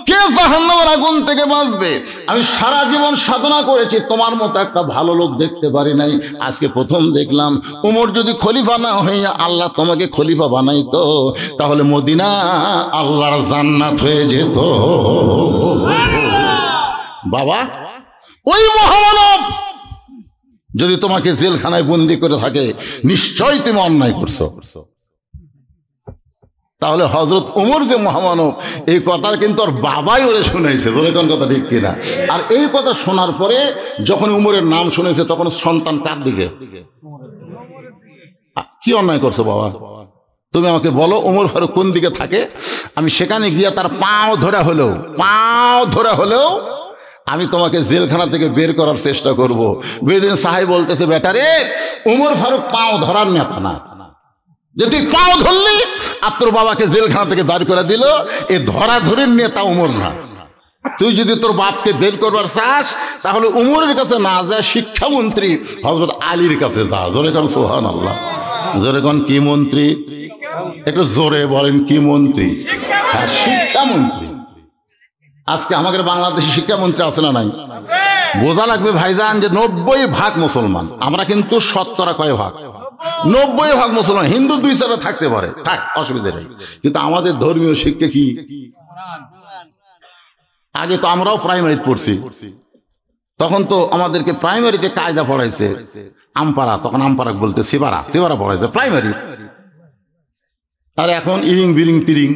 কে জাহান্নামের আগুন থেকে বাঁচবে? আমি সারা জীবন সাধনা করেছি, তোমার মতো একটা ভালো লোক দেখতে পারি নাই, আজকে প্রথম দেখলাম। ওমর যদি খলিফা না হইয়া আল্লাহ তোমাকে খলিফা বানাইতো তাহলে মদিনা আল্লাহর জান্নাত হয়ে যেত। বাবা ওই মহামানব যদি তোমাকে জেলখানায় বন্দি করে থাকে নিশ্চয়ই তুমি অন্যায় করছো। তাহলে হযরত ওমর যে মহামানব এই কথার কিন্তু ওর বাবাই ওরে শুনেছে, ধরে কোন কথা ঠিক কিনা? আর এই কথা শোনার পরে যখন উমরের নাম শুনেছে তখন সন্তান কার দিকে? কি অন্যায় করছো বাবা তুমি আমাকে বলো, ওমর ফারুক কোন দিকে থাকে? আমি সেখানে গিয়ে তার পাও ধরা হলেও আমি তোমাকে জেলখানা থেকে বের করার চেষ্টা করব। বেদিন সাহেব বলতেছে বেটা রে, ওমর ফারুক পাও ধরার নেতা না, যে তুই পাও ধরলি আর তোর বাবাকে জেলখানা থেকে বের করে দিল, এ ধরা ধরে নেতা উমর না। তুই যদি তোর বাপকে বের করবার চাস তাহলে উমরের কাছে না যা, শিক্ষামন্ত্রী হযরত আলীর কাছে যা। জোরে কোন সুবহানাল্লাহ, জোরে কোন কি মন্ত্রী? একটু জোরে বলেন কি মন্ত্রী? হ্যাঁ, শিক্ষামন্ত্রী। আজকে আমাদের বাংলাদেশে শিক্ষামন্ত্রী আছে না নাই? বোঝা লাগবে ভাইজান যে 90% মুসলমান, আমরা কিন্তু শতকরা কয় ভাগ? 90% মুসলমান। হিন্দু 2-4 থাকতে পারে, থাক, অসুবিধা নেই, কিন্তু আমাদের ধর্মীয় শিক্ষা কি? আগে তো আমরাও প্রাইমারিতে পড়ছি, তখন তো আমাদেরকে প্রাইমারিতে কায়দা পড়াইছে আমপারা, তখন আমপারা বলতে সেবারা, সেবারা পড়াইছে প্রাইমারি। আর এখন ইরিং বিরিং তিরিং,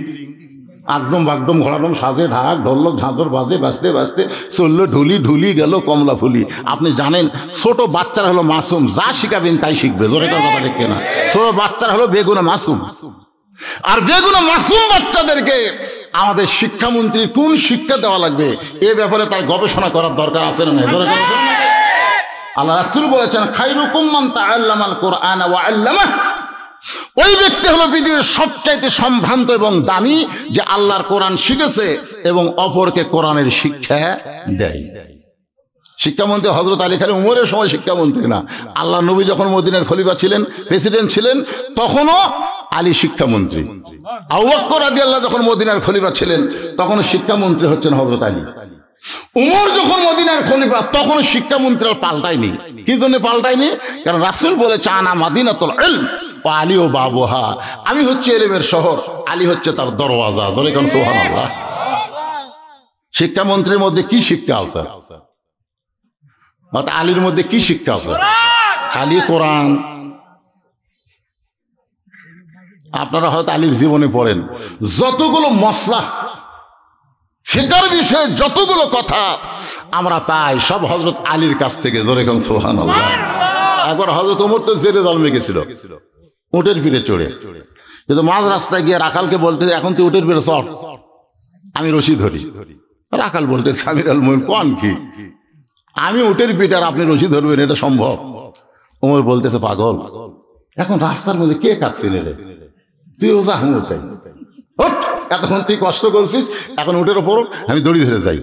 একদম বাগদম ঘোড়াদম সাজে ঢাক ঢোলক ঝাঁঝর বাজে বাজতে বাজতে চললো ঢুলি, ঢুলি গেল কমলা ফুলি। আপনি জানেন ছোট বাচ্চারা হলো মাসুম, যা শিখাবেন তাই শিখবে। জোরে কথা দেখে না, ছোট বাচ্চারা হলো বেগুনা মাসুম। আর বেগুনা মাসুম বাচ্চাদেরকে আমাদের শিক্ষামন্ত্রী কোন শিক্ষা দেওয়া লাগবে এ ব্যাপারে তার গবেষণা করার দরকার আছে না? আল্লাহ রাসূল বলেছেন, খায়রুকুম মান তাআল্লামাল কুরআন ওয়া আল্লামাহু। ওই ব্যক্তি হলো পৃথিবীর সবচাইতে সম্ভ্রান্ত এবং দামি, যে আল্লাহর কোরআন শিখেছে এবং অপরকে কোরআনের শিক্ষা দেয়। শিক্ষামন্ত্রী হযরত আলী খালি উমরের সময় শিক্ষামন্ত্রী না, আল্লাহ নবী যখন মদিনার খলিফা ছিলেন, প্রেসিডেন্ট ছিলেন, তখনও আলী শিক্ষামন্ত্রী। আবু বকর রাদিয়াল্লাহু যখন মদিনার খলিফা ছিলেন, তখন শিক্ষামন্ত্রী হচ্ছেন হযরত আলী। উমর যখন মদিনার খলিফা, তখন শিক্ষামন্ত্রী আর পাল্টায়নি। কি জন্য পাল্টায়নি? কারণ রাসূল বলেছে, আনা মাদিনাতুল ইলম ওয়া আলী ও বাবুহা। আমি হচ্ছে ইলমের শহর, আলী হচ্ছে তার দরওয়াজা। জোরে কোন সুবহানাল্লাহ। শিক্ষামন্ত্রীর মধ্যে কি শিক্ষা আছে? আলীর মধ্যে কি শিক্ষা আছে? খালি কোরআন। আপনারা হয়তো আলীর জীবনে পড়েন, যতগুলো মসলা ফিকার বিষয়ে যতগুলো কথা আমরা পাই সব হযরত আলীর কাছ থেকে। জোরে কোন সুবহানাল্লাহ। একবার হযরত ওমর তো জেরুজালেমে গেছিল উটের পিঠে চড়ে, কিন্তু মাঝ রাস্তায় গিয়ে রাখালকে বলতে, এখন তুই উটের পিঠে চড়, আমি রশি ধরি। রাখাল বলতে, আমির আল মুমিনিন কোন কি, আমি উটের পিঠে আর আপনি রশি ধরবেন, এটা সম্ভব? ওমর বলতেছে, পাগল, এখন রাস্তার মধ্যে কে কাঁদছে রে, তুইও যা, হুম তাই, এতক্ষণ তুই কষ্ট করছিস, এখন উটের ওপর আমি দড়ি ধরে যাই।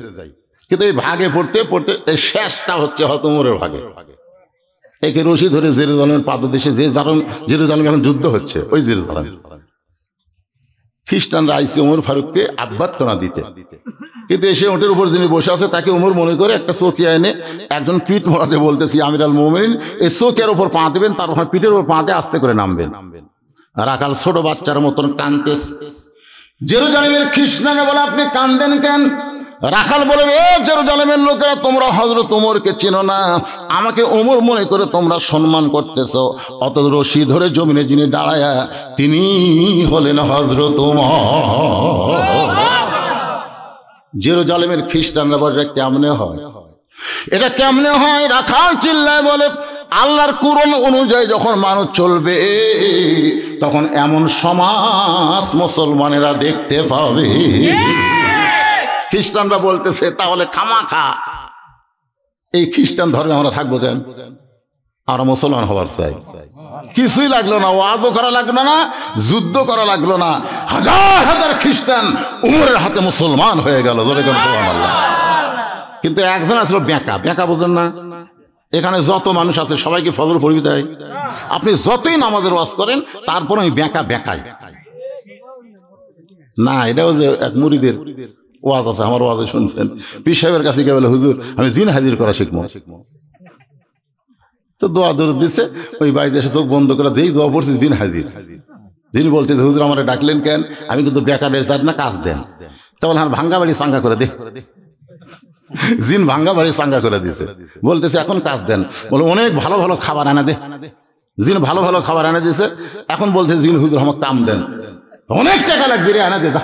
কিন্তু এই ভাগে পড়তে পড়তে এই শেষটা হচ্ছে হয়তো ওমরের ভাগে। একে রশি ধরে জেরুজালেমের পাদদেশে, যে জেরুজালেমে এখন যুদ্ধ হচ্ছে, ওই জেরুজালেম খ্রিস্টানরা আইসে ওমর ফারুককে আভ্যর্থনা দিতে, কিন্তু এসে ওটের উপর যিনি বসে আছে তাকে ওমর মনে করে একটা চৌকিয়া এনে একজন পিঠ মোড়াতে বলতেছি, আমির আল মুমিনিন এই চৌকিয়ার উপর পা দেবেন, তার ওখানে পিঠের উপর পা দিয়ে আস্তে করে নামবেন। রাখাল ছোট বাচ্চার মতন কানতেস। জেরুজালেমের খ্রিস্টানরা বলে, আপনি কান্দেন কেন? রাখাল বলে, ও জেরুজালেমের লোকেরা, তোমরা হযরত ওমরকে চেনো না, আমাকে ওমর মনে করে তোমরা সম্মান করতেছ, অত রশি ধরে জমিনে যিনি দাঁড়ায়া তিনি হলেন হযরত ওমর। জেরুজালেমের খ্রিস্টানরা বলে, কেমনে হয়, এটা কেমনে হয়? রাখাল চিল্লায় বলে, আল্লাহর কুরআন অনুযায়ী যখন মানুষ চলবে তখন এমন সমাজ মুসলমানেরা দেখতে পাবে। খ্রিস্টানরা বলতেছে, তাহলে খামাখা এই খ্রিস্টান ধর্মে আমরা থাকবো কেন? আমরা মুসলমান হওয়ার চাই। কিছুই লাগলো না, ওয়াজও করা লাগলো না, যুদ্ধ করা লাগলো না, হাজার হাজার খ্রিস্টান উমরের হাতে মুসলমান হয়ে গেল। জোরে করে সুবহানাল্লাহ। কিন্তু একজন আসলে বেঁকা, বেঁকা বোঝেন না? এখানে যত মানুষ আছে সবাইকে ফজর পড়বি তাই, আপনি যতই নামাজের ওয়াজ করেন তারপর আমি বেঁকা বেঁকাই না। এটাও যে এক মুরিদের ওয়াজ আছে, আমার ওয়াজে শুনছেন, পীর সাহেবের কাছে গিয়ে বলে, হুজুর আমি জিন হাজির করা শিখবো। তো দোয়া দৌড় দিচ্ছে, ওই বাড়িতে এসে চোখ বন্ধ করে যেই দোয়া পড়ছে জিন হাজির। যিনি বলতে, হুজুর আমার ডাকলেন কেন? আমি কিন্তু বেকারের চাই না, কাজ দেন। তা বলে, হ্যাঁ ভাঙ্গা বাড়ি চাঙ্গা করে দে। জিন ভাঙ্গা বাড়ি চাঙ্গা করে দিছে, বলতেছে এখন কাজ দেন। বলে, অনেক ভালো ভালো খাবার এনে দে। জিন ভালো ভালো খাবার এনে দিছে, এখন বলতে, জিন হুজুর আমার কাম দেন, অনেক টাকা লাগবে রে, এনে দে যা।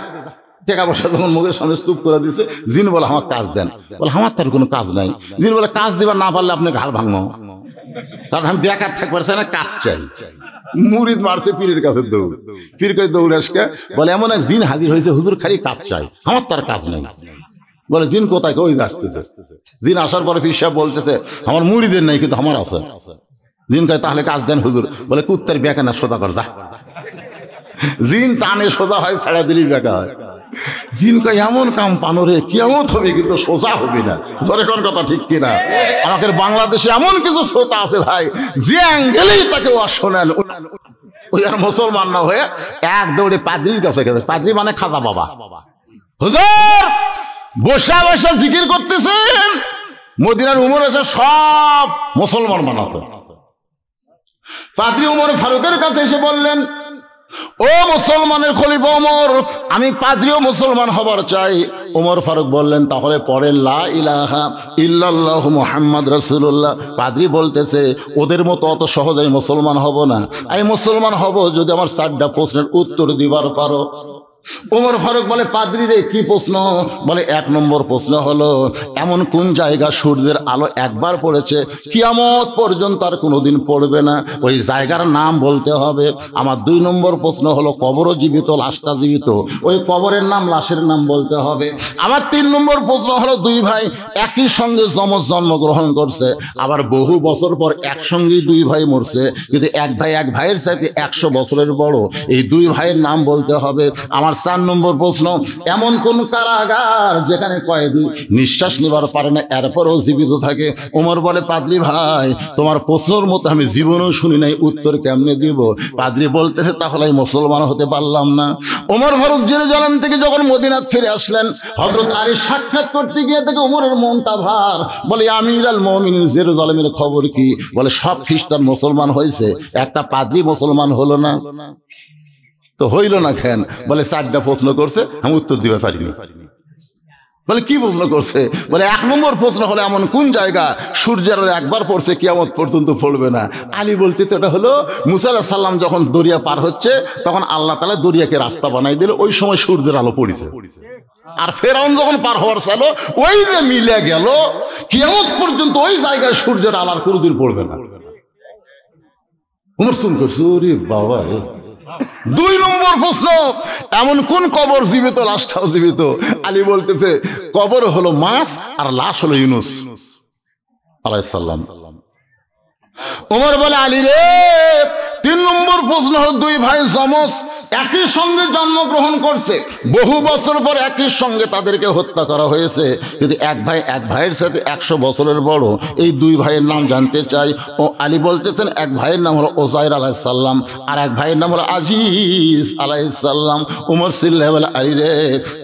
টাকা পয়সা যখন মুখের সামনে স্তূপ করে দিছে, জিন বলে, আমার কাজ দেন। বলে, আমার তার কোনো কাজ নাই। জিন বলে, কাজ দিবার না পারলে আপনি ঘাড় ভাঙবো, কারণ আমি বেকার থাকবার চাই না, কাজ চাই। মুরিদ মারছে পীরের কাছে দৌড়, পীর কই দৌড়ে আসকে বলে, এমন এক জিন হাজির হয়েছে, হুজুর খালি কাজ চাই, আমার তার কাজ নেই। বলে, জিন কোথায়? ওই আসতেছে। জিন আসার পরে পীর সাহেব বলতেছে, আমার মুরিদের নাই কিন্তু আমার আছে। জিন কয়, তাহলে কাজ দেন হুজুর। বলে, কুত্তার বেকা না, সোজা কর যা। জিন টানে সোজা হয়, ছাড়া দিলেই বেকা হয়। জিন কয় এমন কাম পানোরে কিয়ামত হবে কিন্তু সোজা হবে না। জোরে কোন কথা ঠিক কিনা? আমাদের বাংলাদেশে এমন কিছু শ্রোতা আছে ভাই, যে অ্যাঙ্গেলেই তাকে ওয়াজ শোনেন ওই আর মুসলমান না হয়ে এক দৌড়ে পাদ্রির কাছে গেছে। পাদ্রি মানে খাজা বাবা। হুজুর বসা বসা জিকির করতেছেন, মদিনার উমর এসে সব মুসলমান বানাছে। পাদ্রি উমর ফারুকের কাছে এসে বললেন, ও মুসলমানের খলিফা ওমর, আমি পাদ্রিও মুসলমান হবার চাই। ওমর ফারুক বললেন, তাহলে পড়েন লা ইলাহা ইল্লাল্লাহু মুহাম্মদ রাসূলুল্লাহ। পাদ্রি বলতেছে, ওদের মতো অত সহজেই মুসলমান হব না, আমি মুসলমান হব যদি আমার 4টা প্রশ্নের উত্তর দিবার পারো। ওমর ফারুক বলে, পাদ্রি রে কি প্রশ্ন? বলে 1 নম্বর প্রশ্ন হলো, এমন কোন জায়গা সূর্যের আলো একবার পড়েছে কিয়ামত পর্যন্ত আর কোনোদিন পড়বে না, ওই জায়গার নাম বলতে হবে। আমার 2 নম্বর প্রশ্ন হলো, কবরও জীবিত লাশটা জীবিত, ওই কবরের নাম লাশের নাম বলতে হবে। আমার 3 নম্বর প্রশ্ন হলো, 2 ভাই একই সঙ্গে যমজ জন্মগ্রহণ করছে, আবার বহু বছর পর একসঙ্গেই 2 ভাই মরছে, কিন্তু এক ভাইয়ের চাইতে 100 বছরের বড়, এই 2 ভাইয়ের নাম বলতে হবে। আমার 4 নম্বর প্রশ্ন, এমন কোন কারাগার যেখানে কয়েদি নিঃশ্বাস নিবার পারে না এরপরও জীবিত থাকে। ওমর বলে, পাদ্রি ভাই তোমার প্রশ্নের মতো আমি জীবনেও শুনি নাই, উত্তর কেমনে দিব? পাদ্রি বলতেছে, তাহলে মুসলমান হতে পারলাম না। ওমর ফারুক জেরুজালেম থেকে যখন মদিনাত ফিরে আসলেন, হযরত আলী সাক্ষাৎ করতে গিয়ে থেকে ওমরের মনটা ভার। বলে, আমির আল মুমিনিন জেরুজালেমের খবর কি? বলে, সব খ্রিস্টান মুসলমান হয়েছে, একটা পাদ্রি মুসলমান হলো না। তো হইল না কেন? বলে, 4টা প্রশ্ন করছে, আমি উত্তর দিতে পারিনি। বলে, কি প্রশ্ন করছে? বলে, 1 নম্বর প্রশ্ন হলো, এমন কোন জায়গা সূর্যের আলো একবার পড়ছে কিয়ামত পর্যন্ত পড়বে না। আলী বলতে এটা হলো, মুসা আলাইহিস সালাম যখন দরিয়া পার হচ্ছে, তখন আল্লাহ তাআলা দরিয়াকে রাস্তা বানাই দিল, ওই সময় সূর্যের আলো পড়েছে। আর ফেরাউন যখন পার হওয়ার ছিল, ওই যে মিলে গেল, কিয়ামত পর্যন্ত ওই জায়গায় সূর্যের আলো আর কোনোদিন পড়বে না। উমর চুল করছে, ওরে বাবা রে। 2 নম্বর প্রশ্ন, এমন কোন কবর জীবিত লাশটাও জীবিত? আলী বলতেছে, কবর হলো মাছ আর লাশ হলো ইউনুস আলাইহিস সালাম। ওমর বলে, আলী রে 3 নম্বর প্রশ্ন হলো, 2 ভাই যমজ একই সঙ্গে জন্মগ্রহণ করছে, বহু বছর পর একই সঙ্গে তাদেরকে হত্যা করা হয়েছে, কিন্তু এক ভাইয়ের সাথে 100 বছরের বড়, এই 2 ভাইয়ের নাম জানতে চাই। ও আলী বলতেছেন, এক ভাইয়ের নাম হলো ওজাইর আলাইহিস সালাম, আর এক ভাইয়ের নাম হলো আজিজ আলাইহিস সালাম। উমর সিল্লাহ বলে, আলী রে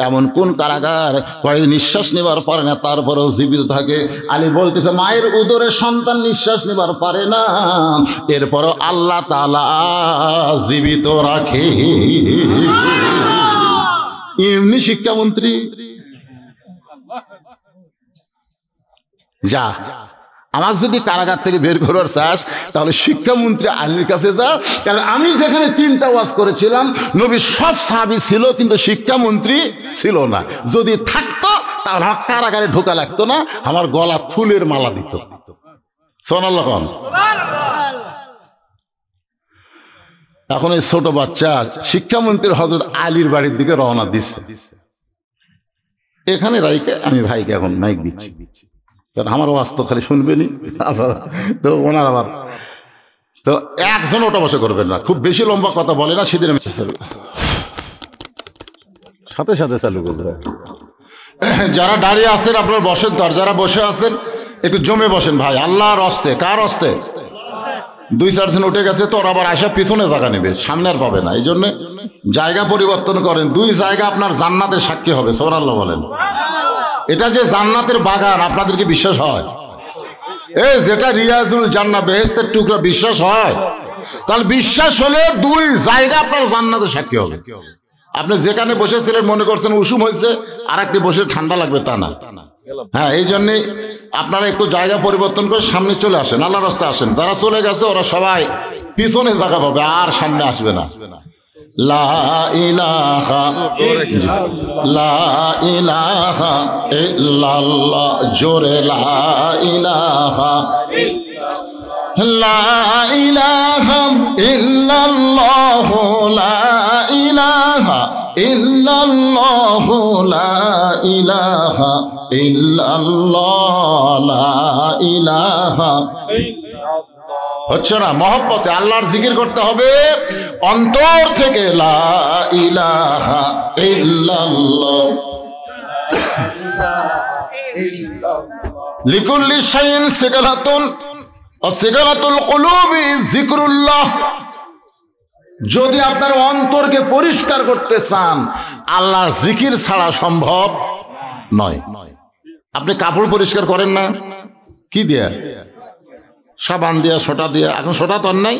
এমন কোন কারাগার কয়েক নিঃশ্বাস নেবার পারে না তারপরেও জীবিত থাকে? আলী বলতেছে, মায়ের উদরে সন্তান নিঃশ্বাস নেবার পারে না, এরপরও আল্লাহ তাআলা জীবিত রাখে। এমনি শিক্ষামন্ত্রী যা, আমার যদি কারাগার থেকে বের করার চাস তাহলে শিক্ষামন্ত্রী আলীর কাছে যা। কারণ আমি যেখানে 3টা ওয়াজ করেছিলাম, নবীর সব সাহাবী ছিল কিন্তু শিক্ষামন্ত্রী ছিল না। যদি থাকতো তাহলে আমার কারাগারে ঢোকা লাগতো না, আমার গলা ফুলের মালা দিত। সুবহানাল্লাহ। এখন এই ছোট বাচ্চা শিক্ষামন্ত্রীর হযরত আলীর বাড়ির দিকে রওনা দিচ্ছে। এখানে রাইকে আমি ভাইকে এখন মাইক দিচ্ছি, কারণ আমার ওয়াজ তো খালি শুনবেনি তো ওনার আবার তো একজন ওটা বসে করবেন না, খুব বেশি লম্বা কথা বলে না, সেদিন সাথে সাথে চালু করবে। যারা দাঁড়িয়ে আছেন আপনার বসেন, তো আর যারা বসে আছেন একটু জমে বসেন ভাই, আল্লাহর হস্তে। কার হস্তে? 2-4 জন উঠে গেছে, তো ওরা আবার আসা পিছনে জায়গা নেবে, সামনে আর পাবে না। এই জন্য জায়গা পরিবর্তন করেন। 2 জায়গা আপনার জান্নাতের সাক্ষী হবে। সুবহানাল্লাহ বলেন। এটা যে জান্নাতের বাগান, আপনাদের কি বিশ্বাস হয়? এই যেটা রিয়াজুল জান্নাত, বেহেশতের টুকরা, বিশ্বাস হয়? তাহলে বিশ্বাস হলে 2 জায়গা আপনার জান্নাতের সাক্ষী হবে। আপনি যেখানে বসেছিলেন মনে করছেন উষুম হয়েছে, আর একটি বসে ঠান্ডা লাগবে, তা না। হ্যাঁ, এই জন্যেই আপনারা একটু জায়গা পরিবর্তন করে সামনে চলে আসেন, আল্লাহর রাস্তায় আসেন। যারা চলে গেছে ওরা সবাই পিছনে জায়গা পাবে, আর সামনে আসবে না। লা ইলাহা লা ইলাহা ইল্লাল্লাহ, জোরে লা ইলাহা লা ইলাহা ইল্লাল্লাহ, লা ইলাহা ইল্লাল্লাহ, লা ইলাহা ইল্লাল্লাহ, লা ইলাহা। হচ্ছে না? মহব্বতে আল্লাহর জিকির করতে হবে, অন্তর থেকে লা ইলাহা ইল্লাল্লাহ লিকুল্লি শাইইন সিগালাতুন সিগালাতুল কুলুবি যিকরুল্লাহ। যদি আপনার অন্তরকে পরিষ্কার করতে চান আল্লাহর জিকির ছাড়া সম্ভব নয়। আপনি কাপড় পরিষ্কার করেন না কি দিয়া? সাবান দিয়া, সোটা দিয়া। এখন সোটা তো আর নাই,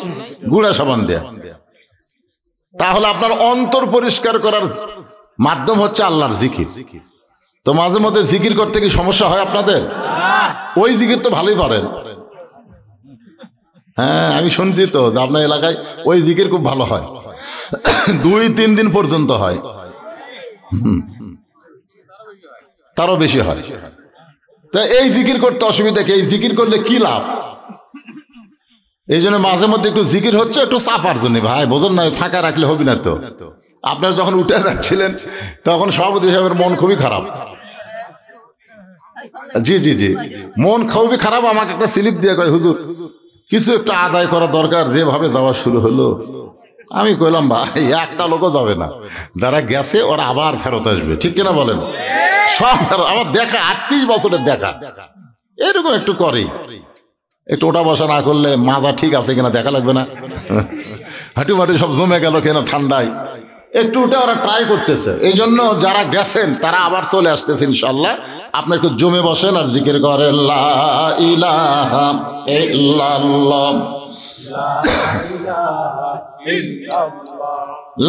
গুঁড়া সাবান দিয়া। তাহলে আপনার অন্তর পরিষ্কার করার মাধ্যম হচ্ছে আল্লাহর জিকির। তো মাঝে মধ্যে জিকির করতে কি সমস্যা হয় আপনাদের? ওই জিকির তো ভালোই পারেন। হ্যাঁ, আমি শুনছি তো যে আপনার এলাকায় ওই জিকির খুব ভালো হয়, 2-3 দিন পর্যন্ত হয়, তারও বেশি হয়। তা এই জিকির করতে অসুবিধা কি? এই জিকির করলে কি লাভ? এই জন্য মাঝে মধ্যে একটু জিকির হচ্ছে, একটু চাপার জন্য ভাই, বোঝেন না? ফাঁকা রাখলে হবে না তো। আপনারা যখন উঠে যাচ্ছিলেন তখন সভাপতি সাহেবের মন খুবই খারাপ। জি জি জি, মন খুবই খারাপ। আমাকে একটা স্লিপ দিয়ে কয়, হুজুর কিছু একটা আদায় করা দরকার, যেভাবে যাওয়া শুরু হলো। আমি কইলাম ভাই, একটা লোকও যাবে না, যারা গেছে ওরা আবার ফেরত আসবে, ঠিক কিনা বলেন? সব আমার দেখা 38 বছরের দেখা, এরকম একটু করে, একটু ওটা বসা না করলে মাজা ঠিক আছে কিনা দেখা লাগবে না? হাঁটু মাটি সব জমে গেল কিনা ঠান্ডায়, একটু ওটা ওরা ট্রাই করতেছে। এই জন্য যারা গেছেন তারা আবার চলে আসতেছে ইনশাল্লাহ। আপনি একটু জমে বসেন আর জিকির করেন লা ইলাহা ইল্লাল্লাহ,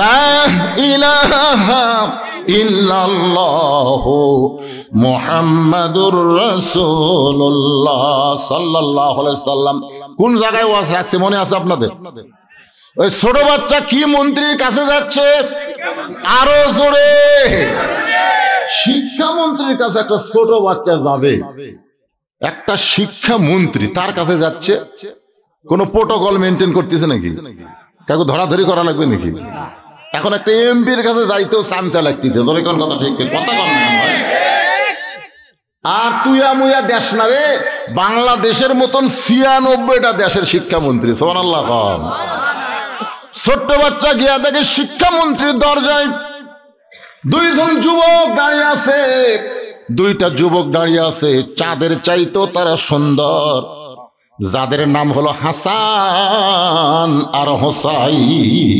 লা ইলাহা ইল্লাল্লাহ মুহাম্মাদুর রাসূলুল্লাহ সাল্লাল্লাহু আলাইহি সাল্লাম। কোন জায়গায় ওয়াজ রাখছে মনে আছে আপনাদের? ওই ছোট বাচ্চা কি মন্ত্রীর কাছে যাচ্ছে? আরো জোরে। শিক্ষামন্ত্রীর কাছে একটা ছোট বাচ্চা যাবে, একটা শিক্ষামন্ত্রী তার কাছে যাচ্ছে। কোন প্রোটোকল মেনটেন করতেছে নাকি? কাউকে ধরাধরি করা লাগবে নাকি? এখন একটা এমপির কাছে যাইতেও চামচা লাগতেছে। জোরে কোন কথা ঠিক, কথা কন না। আর তুইয়া মুইয়া দেশ না রে, বাংলাদেশের মতন 96টা দেশের শিক্ষামন্ত্রী। সুবহানাল্লাহ। ছোট্ট বাচ্চা গিয়া দেখে শিক্ষামন্ত্রীর দরজায় 2জন যুবক দাঁড়িয়ে আছে। 2টা যুবক দাঁড়িয়ে আছে, চাঁদের চাইতেও তারা সুন্দর, যাদের নাম হলো হাসান আর হোসাইন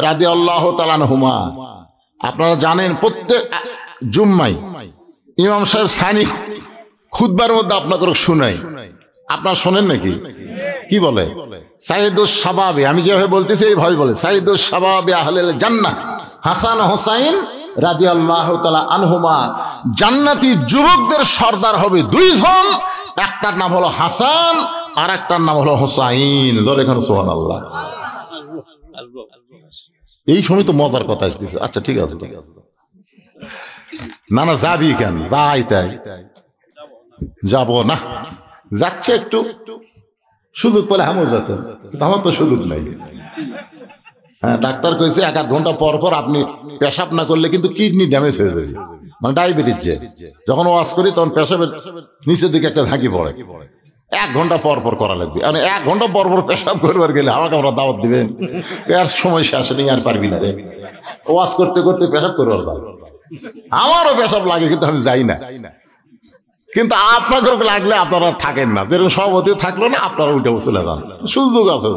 রাদিয়াল্লাহু তাআলা আনহুমা। আপনারা জানেন প্রত্যেক জুম্মায় ইমাম সাহেব সানি খুতবার মধ্যে আপনাকে শুনাই, আপনারা শোনেন নাকি? কি বলে? সাইয়্যিদুশ শাবাবে, আমি যেভাবে বলতেছি এইভাবে বলে, সাইয়্যিদুশ শাবাবে আহলিল জান্নাহ হাসান হোসাইন রাদিয়াল্লাহু তাআলা আনহুমা। জান্নাতি যুবকদের সর্দার হবে 2 জন, একটার নাম হলো হাসান আর একটার নাম হলো হোসাইন। ধরে এখন সুবহানাল্লাহ। এই সময় তো মজার কথা আসতেছে। আচ্ছা ঠিক আছে, ঠিক আছে। না না যাবি কেন? যাই তাই যাব না, যাচ্ছে একটু সুযোগ পেলে আমিও যেতেন, আমার তো সুযোগ নাই। হ্যাঁ, ডাক্তার কইছে 1-8 ঘন্টা পর পর আপনি পেশাব না করলে কিন্তু কিডনি ড্যামেজ হয়ে যাবে, মানে ডায়াবেটিস। যে যখন ওয়াজ করি তখন পেশাবের নিচের দিকে একটা ঝাঁকি পড়ে, 1 ঘন্টা পর পর করা লাগবে। মানে 1 ঘন্টা পর পর পেশাব করবার গেলে আমাকে আমরা দাওয়াত দিবেন, এর সময় শেষ নেই, আর পারবি না রে। ওয়াজ করতে করতে পেশাব করবার যাও, আমারও পেশাব লাগে কিন্তু আমি যাই না। কিন্তু আপনাদের লাগলে আপনারা থাকেন না, যেরকম সভাপতি থাকলো না, আপনারা উঠে চলে যান, সুযোগ আছে।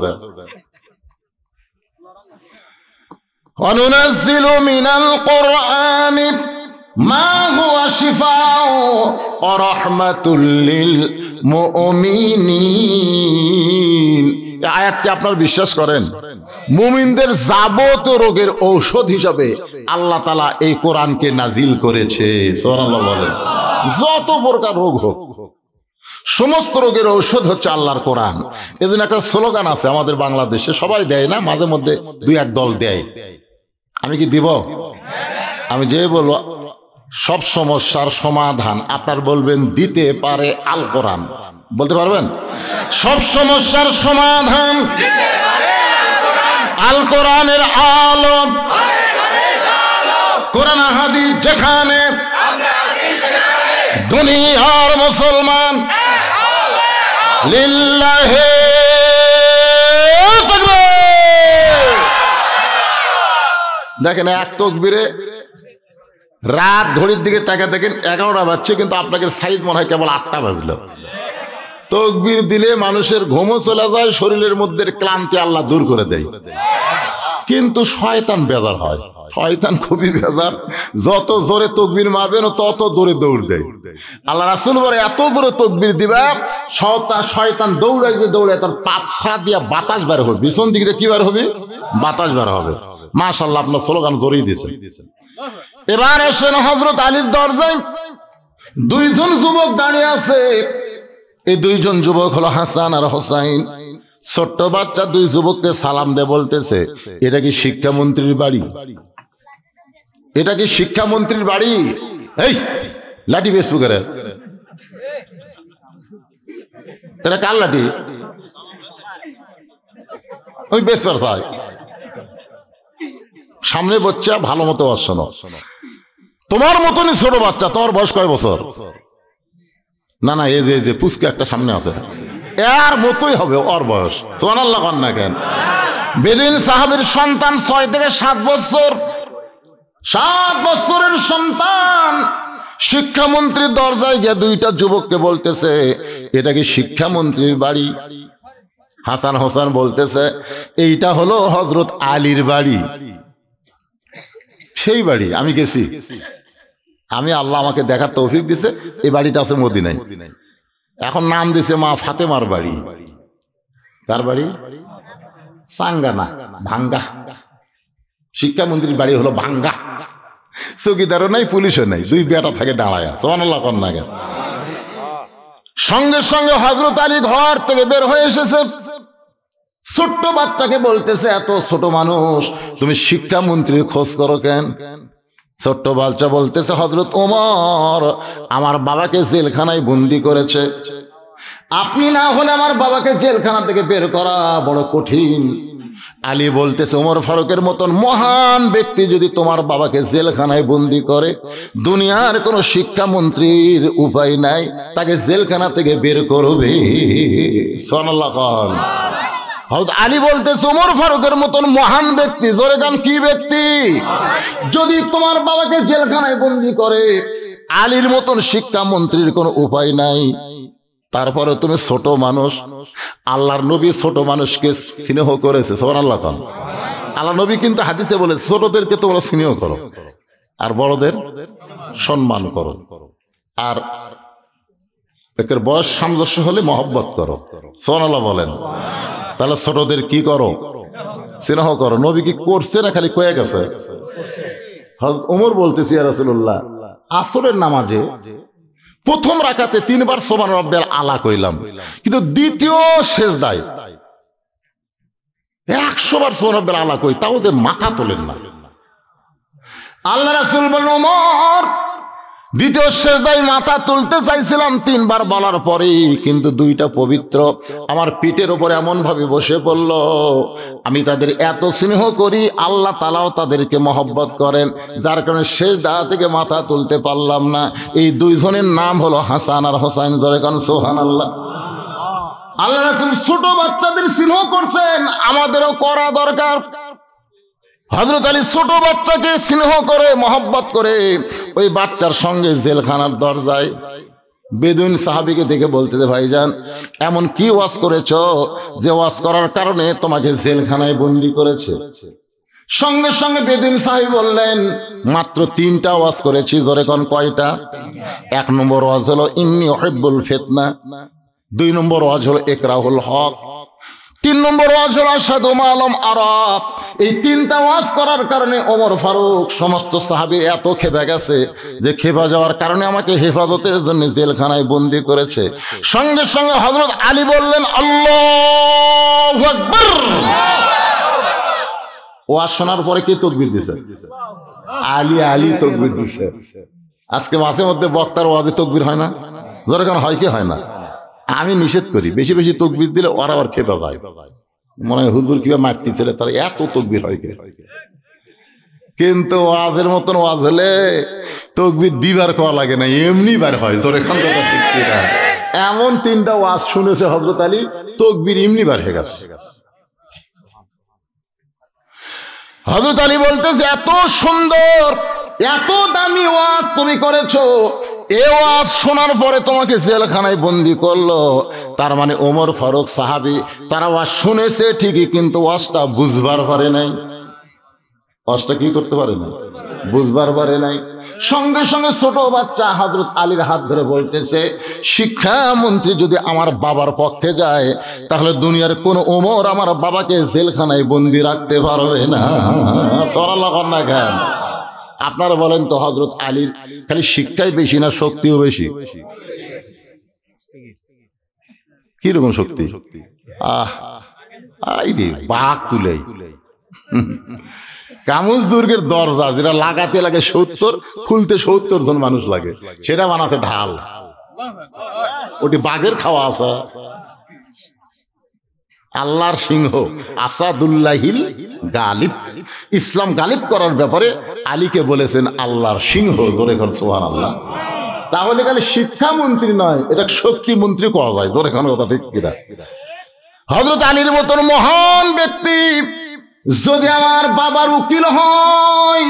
অনুনাজ্জিলু মিনাল কুরআনি মা হুয়া শিফাউ ওয়া রাহমাতুল লিল মুমিনিন। এই আয়াতকে আপনারা বিশ্বাস করেন? মুমিনদের যাবতীয় রোগের ঔষধ হিসাবে আল্লাহ তাআলা এই কোরআনকে নাজিল করেছে। সুবহানাল্লাহ বলেন। যত প্রকার রোগ হোক, সমস্ত রোগের ঔষধ হচ্ছে আল্লাহর কোরআন। এজন্য একটা স্লোগান আছে আমাদের বাংলাদেশে, সবাই দেয় না, মাঝে মধ্যে 2-1 দল দেয়। আমি কি দিব? আমি যে বলবো সব সমস্যার সমাধান আপনার বলবেন দিতে পারে আল কোরআন। বলতে পারবেন? সব সমস্যার সমাধান আল কোরআনের আলো। কোরআন হাদিস যেখানে, দুনিয়ার মুসলমান লিল্লাহি তাকবীর। দেখেন এক তকবীরে রাত ঘড়ির দিকে তাকা দেখেন 11টা বাজছে, কিন্তু আপনাকে সাইজ মনে হয় কেবল 8টা বাজলো। তকবীর দিলে মানুষের ঘুমও চলে যায়, শরীরের মধ্যে ক্লান্তি আল্লাহ দূর করে দেয়। কিন্তু শয়তান বেজার হয়, শয়তান খুবই বেজার। যত জোরে তকবীর মারবেন তত দূরে দৌড় দেয়। আল্লাহ রাসূল বলে এত জোরে তকবীর দিবা শয়তান দৌড়াইতে দৌড়ে তার পাছা দিয়া বাতাস বের হবে, পিছন দিকে কি বের হবে? বাতাস বের হবে। মাশাআল্লাহ, আপনার স্লোগান জোরেই দিয়েছেন। এবার এসেন হযরত আলীর দরজায়। দুইজন যুবক দাঁড়িয়ে আছে। এই দুইজন যুবক হলো হাসান আর হোসাইন। ছোট্ট বাচ্চা দুই যুবককে সালাম দিয়ে বলতেছে, এটা কি শিক্ষামন্ত্রীর বাড়ি? এটা কি শিক্ষামন্ত্রীর বাড়ি? এই লাঠি বেশ করে, এটা কার লাঠি? ওই বেশ চাই সামনে বাচ্চা, ভালো মতো শোনো। তোমার মতনই ছোট বাচ্চা, তোমার বয়স কয় বছর? না না, এই যে পুচকে একটা সামনে আছে, এর মতোই হবে ওর বয়স। সুবহানাল্লাহ কন না কেন? বেদুইন সাহাবীর সন্তান 6 থেকে 7 বছর। 7 বছরের সন্তান শিক্ষামন্ত্রীর দরজায় গিয়ে দুইটা যুবককে বলতেছে, এটা কি শিক্ষামন্ত্রীর বাড়ি? হাসান হোসেন বলতেছে, এইটা হলো হযরত আলীর বাড়ি। সেই বাড়ি আমি গেছি, আমি আল্লাহ আমাকে দেখার তৌফিক দিছে। এই বাড়িটা আছে মদিনায়, এখন নাম দিছে মা ফাতেমার বাড়ি। কার বাড়ি? সাঙ্গানা, ভাঙ্গা। শিক্ষামন্ত্রীর বাড়ি হলো ভাঙ্গা। চৌকিদারও নাই, পুলিশও নাই, দুই বেটা থাকে দাঁড়ায়। সুবহানাল্লাহ কন না কেন? সঙ্গে সঙ্গে হযরত আলী ঘর থেকে বের হয়ে এসেছে। ছোট্ট বাচ্চাকে বলতেছে, এত ছোট মানুষ তুমি শিক্ষামন্ত্রীর খোঁজ করো কেন? ছোট্ট বাচ্চা বলতেছে, হযরত ওমর আমার বাবাকে জেলখানায় বন্দি করেছে, আপনি না হলে আমার বাবাকে জেলখানা থেকে বের করা বড় কঠিন। আলী বলতেছে, ওমর ফারুকের মতন মহান ব্যক্তি যদি তোমার বাবাকে জেলখানায় বন্দি করে, দুনিয়ার কোনো শিক্ষামন্ত্রীর উপায় নাই, তাকে জেলখানা থেকে বের করবে। সুবহানাল্লাহ খান। হযরত আলী বলতেছে, ওমর ফারুকের মতন মহান ব্যক্তি, জোরে গান কি ব্যক্তি, যদি তোমার বাবাকে জেলখানায় বন্দি করে, আলীর মতন শিক্ষামন্ত্রীর কোনো উপায় নাই। তারপরে তুমি ছোট মানুষ, আল্লাহর নবী ছোট মানুষকে স্নেহ করেছে। সুবহানাল্লাহ। আল্লাহ নবী কিন্তু হাদিসে বলে, ছোটদেরকে তোমরা স্নেহ করো আর বড়দের সম্মান করো, আর একের বয়স সামঞ্জস্য হলে মহব্বত করো। সুবহানাল্লাহ বলেন। তাহলে ছোটদের কি করো? স্নেহ করো। নবী কি করছে না খালি কয়ে গেছে? হযরত ওমর বলতেছি, ইয়া রাসূলুল্লাহ, আসরের নামাজে প্রথম রাকাতে 3 বার সুবহান রাব্বিয়াল আলা কইলাম, কিন্তু দ্বিতীয় সিজদায় 100 বার সুবহান রাব্বিয়াল আলা কই, তাও যে মাথা তোলেন না। আল্লাহ রাসূল বলেন, ওমর দ্বিতীয় সিজদায় মাথা তুলতে চাইছিলাম 3 বার বলার পরে, কিন্তু দুইটা পবিত্র আমার পিঠের উপরে এমন ভাবে বসে পড়ল, আমি তাদের এত স্নেহ করি, আল্লাহ তাআলাও তাদেরকে মহব্বত করেন, যার কারণে সিজদা থেকে মাথা তুলতে পারলাম না। এই দুইজনের নাম হলো হাসান আর হোসাইন। জোরে কান সুবহানাল্লাহ। আল্লাহ রাসূল ছোট বাচ্চাদের স্নেহ করছেন, আমাদেরও করা দরকার। হযরত আলী ছোট বাচ্চাকে স্নেহ করে মহব্বত করে ওই বাচ্চার সঙ্গে জেলখানার দরজায় বেদুইন সাহাবীকে দেখে বলতেছে, ভাইজান এমন কি ওয়াজ করেছ যে ওয়াজ করার কারণে তোমাকে জেলখানায় বন্দি করেছে? সঙ্গে সঙ্গে বেদুইন সাহাবী বললেন, মাত্র 3টা ওয়াজ করেছি। জোরে কোন কয়টা? 1 নম্বর ওয়াজ হলো ইন্নী উহিব্বুল ফিতনা, 2 নম্বর ওয়াজ হলো ইকরাহুল হক, 3 নম্বর ওয়াজ হলো আশহাদু মা লাম আরা। এই 3টা ওয়াজ করার কারণে ওমর ফারুক সমস্ত সাহাবী এত খেপে গেছে যে খেপে যাওয়ার কারণে আমাকে হেফাজতের জন্য জেলখানায় বন্দি করেছে। সঙ্গে সঙ্গে হযরত আলী বললেন, আল্লাহু আকবার। ওয়াজ শোনার পরে কে তাকবীর দিছে? আলী তাকবীর দিছে। আজকে মাঝে মধ্যে বক্তার ওয়াজে তাকবীর হয় না? জোরে কেন হয় কি হয় না? আমি নিষেধ করি, বেশি বেশি তাকবীর দিলে ওরা আবার খেপে যায়, মনে হয় হুজুর কিভাবে মারতেছিল, তার এত তাকবীর হয় কে? কিন্তু ওয়াজের মতন ওয়াজ হলে তাকবীর দিবার কোয়া লাগে না, এমনি বার হয়। তোর এখন কথা ঠিক কিনা? এমন 3টা ওয়াজ শুনেছে হযরত আলী, তাকবীর এমনি বার হয়ে গেছে। হযরত আলী বলতেছে, এত সুন্দর এত দামি ওয়াজ তুমি করেছো, এ ওয়াজ শোনার পরে তোমাকে জেলখানায় বন্দি করলো। তার মানে ওমর ফারুক সাহাবী, তারা ওয়াজ শুনেছে ঠিকই, কিন্তু ওয়াজটা বুঝবার পারে নাই। ওয়াজটা কি করতে পারে না? বুঝবার পারে নাই। সঙ্গে সঙ্গে ছোট বাচ্চা হযরত আলীর হাত ধরে বলতেছে, শিক্ষামন্ত্রী যদি আমার বাবার পক্ষে যায়, তাহলে দুনিয়ার কোন ওমর আমার বাবাকে জেলখানায় বন্দি রাখতে পারবে না। সরাল্লাহ না কেন? আপনারা বলেন তো, হযরত আলীর খালি শিক্ষাই বেশি না শক্তিও বেশি? কিরকম শক্তি? আইরে বাঘ কুলাই কামুজ দুর্গের দরজা যেটা লাগাতে লাগে 70, খুলতে 70 জন মানুষ লাগে, সেটা বানাতে ঢাল। ওটি বাঘের খাওয়া আসা। আল্লাহর সিংহ আসাদুল্লাহিল গালিব, ইসলাম গালিব করার ব্যাপারে আলীকে বলেছেন আল্লাহর সিংহ। জোরে খান সুবহানাল্লাহ। তাহলে খালি শিক্ষামন্ত্রী নয়, এটা শক্তিমন্ত্রী কোয়া যায়। জোরে খান কথা ঠিক কিনা? হযরত আলীর মতন মহান ব্যক্তি যদি আমার বাবার উকিল হয়,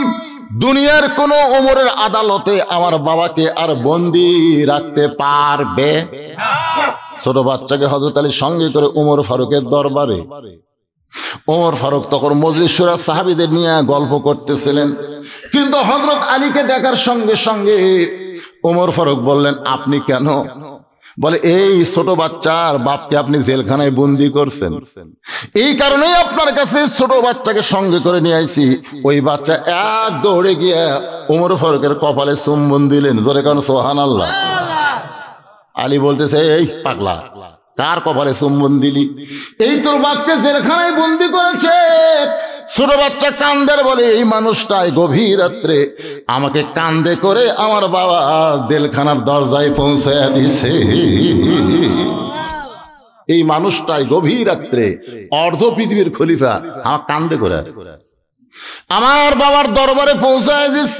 দুনিয়ার কোন ওমরের আদালতে আমার বাবাকে আর বন্দি রাখতে পারবে? ছোট বাচ্চাকে হযরত আলী সঙ্গে করে ওমর ফারুকের দরবারে। ওমর ফারুক তখন মজলিস শুরা সাহাবীদের নিয়ে গল্প করতেছিলেন, কিন্তু হযরত আলীকে দেখার সঙ্গে সঙ্গে ওমর ফারুক বললেন, আপনি কেন? বলে, এই ছোট বাচ্চার বাপকে আপনি জেলখানায় বন্দি করছেন, এই কারণেই আপনার কাছে ছোট বাচ্চাকে সঙ্গে করে নিয়ে আইছি। ওই বাচ্চা এক দৌড়ে গিয়ে ওমর ফারুকের কপালে চুম্বন দিলেন। জোরে কারণ সুবহানাল্লাহ। আলী বলতেছে, এই পাগলা, কার কপালে চুম্বন দিলি? এই তোর বাপকে জেলখানায় বন্দি করেছে। ছোট বাচ্চা কান্দের বলে, এই মানুষটাই গভীর রাত্রে আমাকে কান্দে করে আমার বাবা জেলখানার দরজায় পৌঁছায়া দিছে। এই মানুষটাই গভীর রাত্রে অর্ধ পৃথিবীর খলিফা আমার কান্দে করে আমার বাবার দরবারে পৌঁছায় দিস।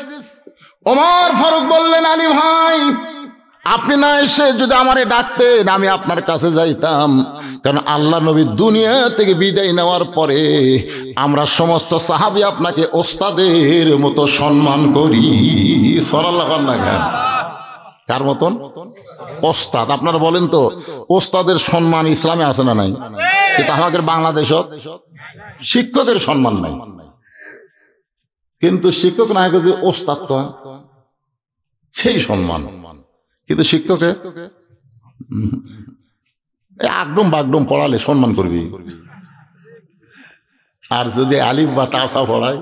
ওমর ফারুক বললেন, আলী ভাই, আপনি না এসে যদি আমারে ডাকতেন আমি আপনার কাছে যাইতাম, কারণ আল্লাহ নবী দুনিয়া থেকে বিদায় নেওয়ার পরে আমরা সমস্ত সাহাবী আপনাকে ওস্তাদের মতো সম্মান করি। সরাল্লাহ না কেন? কার মতন? ওস্তাদ। আপনারা বলেন তো, ওস্তাদের সম্মান ইসলামে আছে না নাই? কিন্তু আমাদের বাংলাদেশত শিক্ষকের সম্মান নাই, কিন্তু শিক্ষক না যদি ওস্তাদ কয় সেই সম্মান, কিন্তু শিক্ষকে আকডম বাগডম পড়ালে সম্মান করবি, আর যদি আলিফ বা তাসা পড়ায়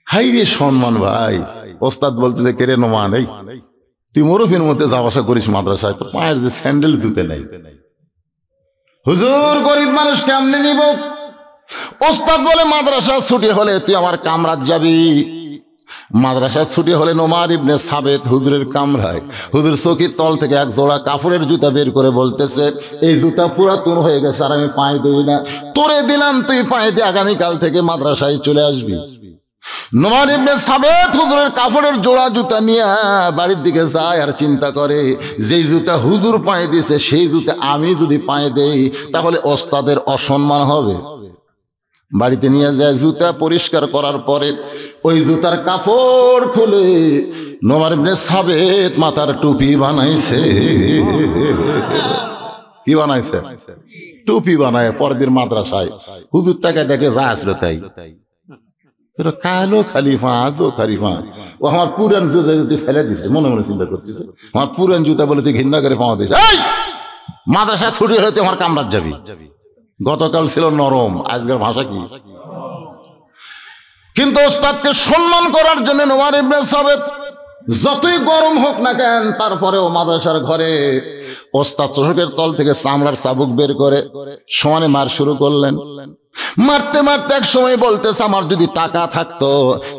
হাই রে সম্মান। ভাই ওস্তাদ বলতে যে কেরে নোমান, এই তুই মরুফির মধ্যে যাওয়া আসা করিস মাদ্রাসায়, তোর পায়ের যে স্যান্ডেল জুতে নেই। হুজুর গরিব মানুষ কেমনে নিব? ওস্তাদ বলে, মাদ্রাসা ছুটি হলে তুই আমার কামরাত যাবি। মাদ্রাসার ছুটি হলে নোমান ইবনে সাবেত হুজুরের কামরায়, হুজুর চৌকির তল থেকে এক জোড়া কাপড়ের জুতা বের করে বলতেছে, এই জুতা পুরাতন হয়ে গেছে আর আমি পায়ে দেই না, তোরে দিলাম, তুই পায়ে দিয়ে আগামীকাল থেকে মাদ্রাসায় চলে আসবি। নোমান ইবনে সাবেত হুজুরের কাপড়ের জোড়া জুতা নিয়ে বাড়ির দিকে যায় আর চিন্তা করে, যেই জুতা হুজুর পায়ে দিছে সেই জুতা আমি যদি পায়ে দেই তাহলে ওস্তাদের অসম্মান হবে। বাড়িতে নিয়ে যায়, জুতা পরিষ্কার করার পরে ওই জুতার কাপড় খুলে নোমান ইবনে সাবেত মাথার টুপি বানাইছে। কি বানাইছে? টুপি বানায় পরদিন মাদ্রাসায় হুজুর তাকে দেখে যা আসলো তাই, কালো খালিফা আজও খালিফা, ও আমার পুরান জুতা যদি ফেলে দিচ্ছে, মনে মনে চিন্তা করতেছে, আমার পুরান জুতা বলে তুই ঘৃণা করে পাওয়া দিস, মাদ্রাসা ছুটি হলে তুই আমার কামরাত যাবি। গতকাল ছিল নরম, আজকের ভাষা কি? কিন্তু ওস্তাদকে সম্মান করার জন্য নোমান ইবনে সাবেত যতই গরম হোক না কেন, তারপরেও মাদ্রাসার ঘরে ওস্তাদ চোখের তল থেকে চামড়ার চাবুক বের করে সমানে মার শুরু করলেন। মারতে মারতে এক সময় বলতেছে, আমার যদি টাকা থাকতো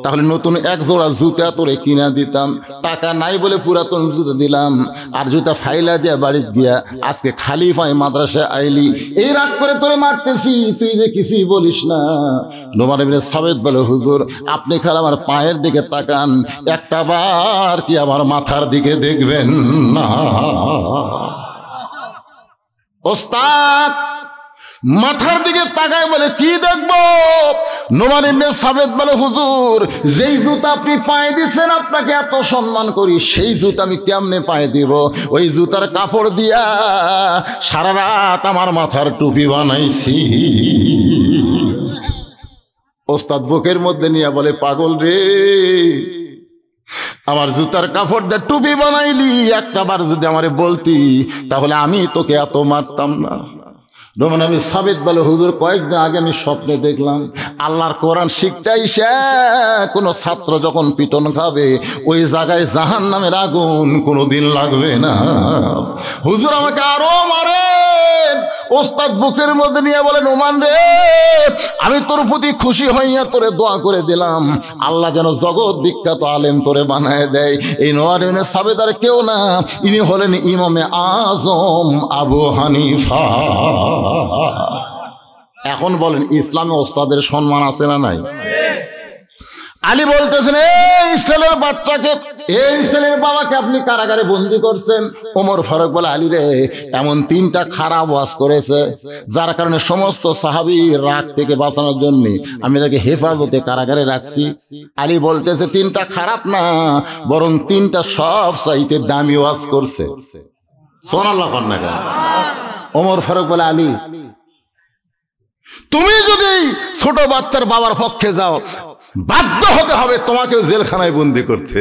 তাহলে নতুন এক জোড়া জুতা তোরে কিনা দিতাম, টাকা নাই বলে পুরাতন জুতা দিলাম, আর জুতা ফাইলা দিয়া বাড়িতে গিয়া আজকে খালি পায়ে মাদ্রাসায় আইলি, এই রাগ করে তোরে মারতেছি, তুই যে কিছুই বলিস না। নোমান ইবনে সাবেত বলে, হুজুর আপনি খালি আমার পায়ের দিকে তাকান, একটা বার কি আমার মাথার দিকে দেখবেন না? ওস্তাদ মাথার দিকে তাকায় বলে, কি দেখবো? নোমান ইবনে সাবেত বলে, হুজুর যেই জুতা আপনি পায়ে দিচ্ছেন আপনাকে এত সম্মান করি, সেই জুতা আমি কেমনে পায়ে দিব? ওই জুতার কাপড় দিয়া সারা রাত আমার মাথার টুপি বানাইছি। ওস্তাদ বুকের মধ্যে নিয়ে বলে, পাগল রে, আমার জুতার কাপড় দিয়ে টুপি বানাইলি, একটা বার যদি আমারে বলতি তাহলে আমি তোকে এত মারতাম না। নোমান ইবনে সাবিত বলে, হুজুর কয়েকদিন আগে আমি স্বপ্নে দেখলাম আল্লাহর কোরআন শিখতে আইসা কোনো ছাত্র যখন পিটন খাবে ওই জায়গায় জাহান্নামের আগুন কোনোদিন লাগবে না। হুজুর আমাকে আরো মারেন। ওস্তাদ বুকের মধ্যে নিয়ে বলে, নোমান রে, আমি তোর প্রতি খুশি হইয়া তোরে দোয়া করে দিলাম, আল্লাহ যেন জগৎ বিখ্যাত আলেম তোরে বানায় দেয়। এই নোমান ইবনে সাবিত আর কেউ না, ইনি হলেন ইমামে আজম আবু হানিফা। এখন বলেন, ইসলামে ওস্তাদের সম্মান আছে না নাই? আলী বলতেছেন, এই ছেলের বাচ্চাকে, এই ছেলের বাবাকে আপনি কারাগারে বন্দি করছেন। ওমর ফারুক বলে, আলী রে, এমন তিনটা খারাপ ওয়াজ করেছে যার কারণে সমস্ত সাহাবী রাগ থেকে বাঁচানোর জন্য আমি তাকে হেফাজতে কারাগারে রাখছি। আলী বলতেছে, তিনটা খারাপ না, বরং তিনটা সব চাইতে দামি ওয়াজ করছে। সুবহানাল্লাহ। ওমর ফারুক বলে, আলী তুমি যদি ছোট বাচ্চার বাবার পক্ষে যাও বাধ্য হতে হবে তোমাকেও জেলখানায় বন্দি করতে।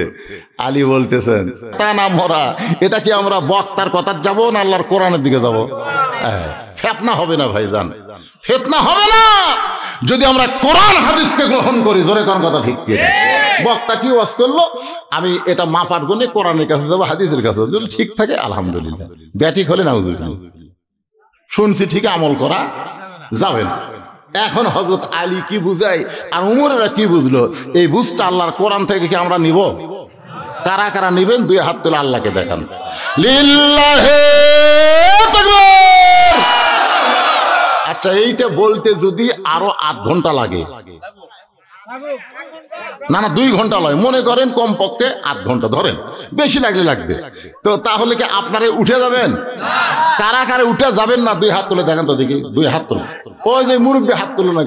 আলী বলতেছেন, তা না মরা, এটা কি আমরা বক্তার কথা যাব না আল্লাহর কোরআনের দিকে যাব? ফিতনা হবে না ভাইজান, ফিতনা হবে না যদি আমরা কোরআন হাদিসকে গ্রহণ করি। জোরে কোন কথা ঠিক কি? বক্তা কি ওয়াজ করলো, আমি এটা মাপার জন্য কোরআনের কাছে যাবো, হাদিসের কাছে যদি ঠিক থাকে আলহামদুলিল্লাহ, ব্যাটিক হলে নাউজুবিল্লাহ, শুনছি ঠিক আমল করা যাবে না। এখন হযরত আলী কি বুঝায় আর উমরেরা কি বুঝলো, এই বুঝটা আল্লাহর কোরআন থেকে কি আমরা নিব? কারা কারা নিবেন? দুই হাত তুলে আল্লাহকে দেখান। লিল্লাহি তাকবীর। আচ্ছা, এইটা বলতে যদি আরো 8 ঘন্টা লাগে, না না 2 ঘন্টা লয়, মনে করেন কমপক্ষে 8 ঘন্টা ধরেন, বেশি লাগলে লাগবে, তো তাহলে কি আপনারা উঠে যাবেন? কারা কারা উঠে যাবেন না? 2 হাত তুলে দেখেন তো দেখি, 2 হাত তুলে। ওই যে মুরব্বী হাত তুলে না।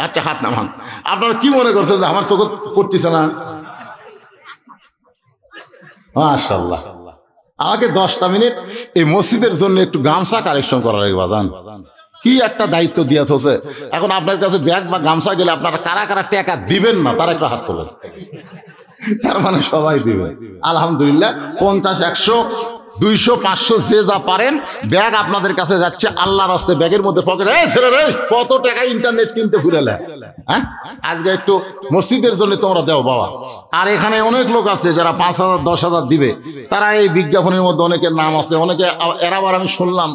আচ্ছা, হাত নামান। আপনারা কি মনে করছেন যে আমার চোখ পড়তেছে না? মাশাআল্লাহ। আমাকে 10টা মিনিট এই মসজিদের জন্য একটু গামছা কালেকশন করা লাগবে। বাজান কি একটা দায়িত্ব দিয়া থছে। এখন আপনার কাছে ব্যাগ বা গামছা গেলে আপনারা কারা কারা টাকা দিবেন না তার একটা হাত তোলেন। তার মানে সবাই দিবে আলহামদুলিল্লাহ। 50, 100, 200, 500 যে যা পারেন, ব্যাগ আপনাদের কাছে যাচ্ছে আল্লাহর রাস্তায়। ব্যাগের মধ্যে পকেটে, এই ছেলে রে, কত টাকা ইন্টারনেট কিনতে ফুরালে, হ্যাঁ আজকে একটু মসজিদের জন্য তোমরা দাও বাবা। আর এখানে অনেক লোক আছে যারা 5,000, 10,000 দিবে, তারা এই বিজ্ঞাপনের মধ্যে অনেকের নাম আছে। অনেকে এরাবার আমি শুনলাম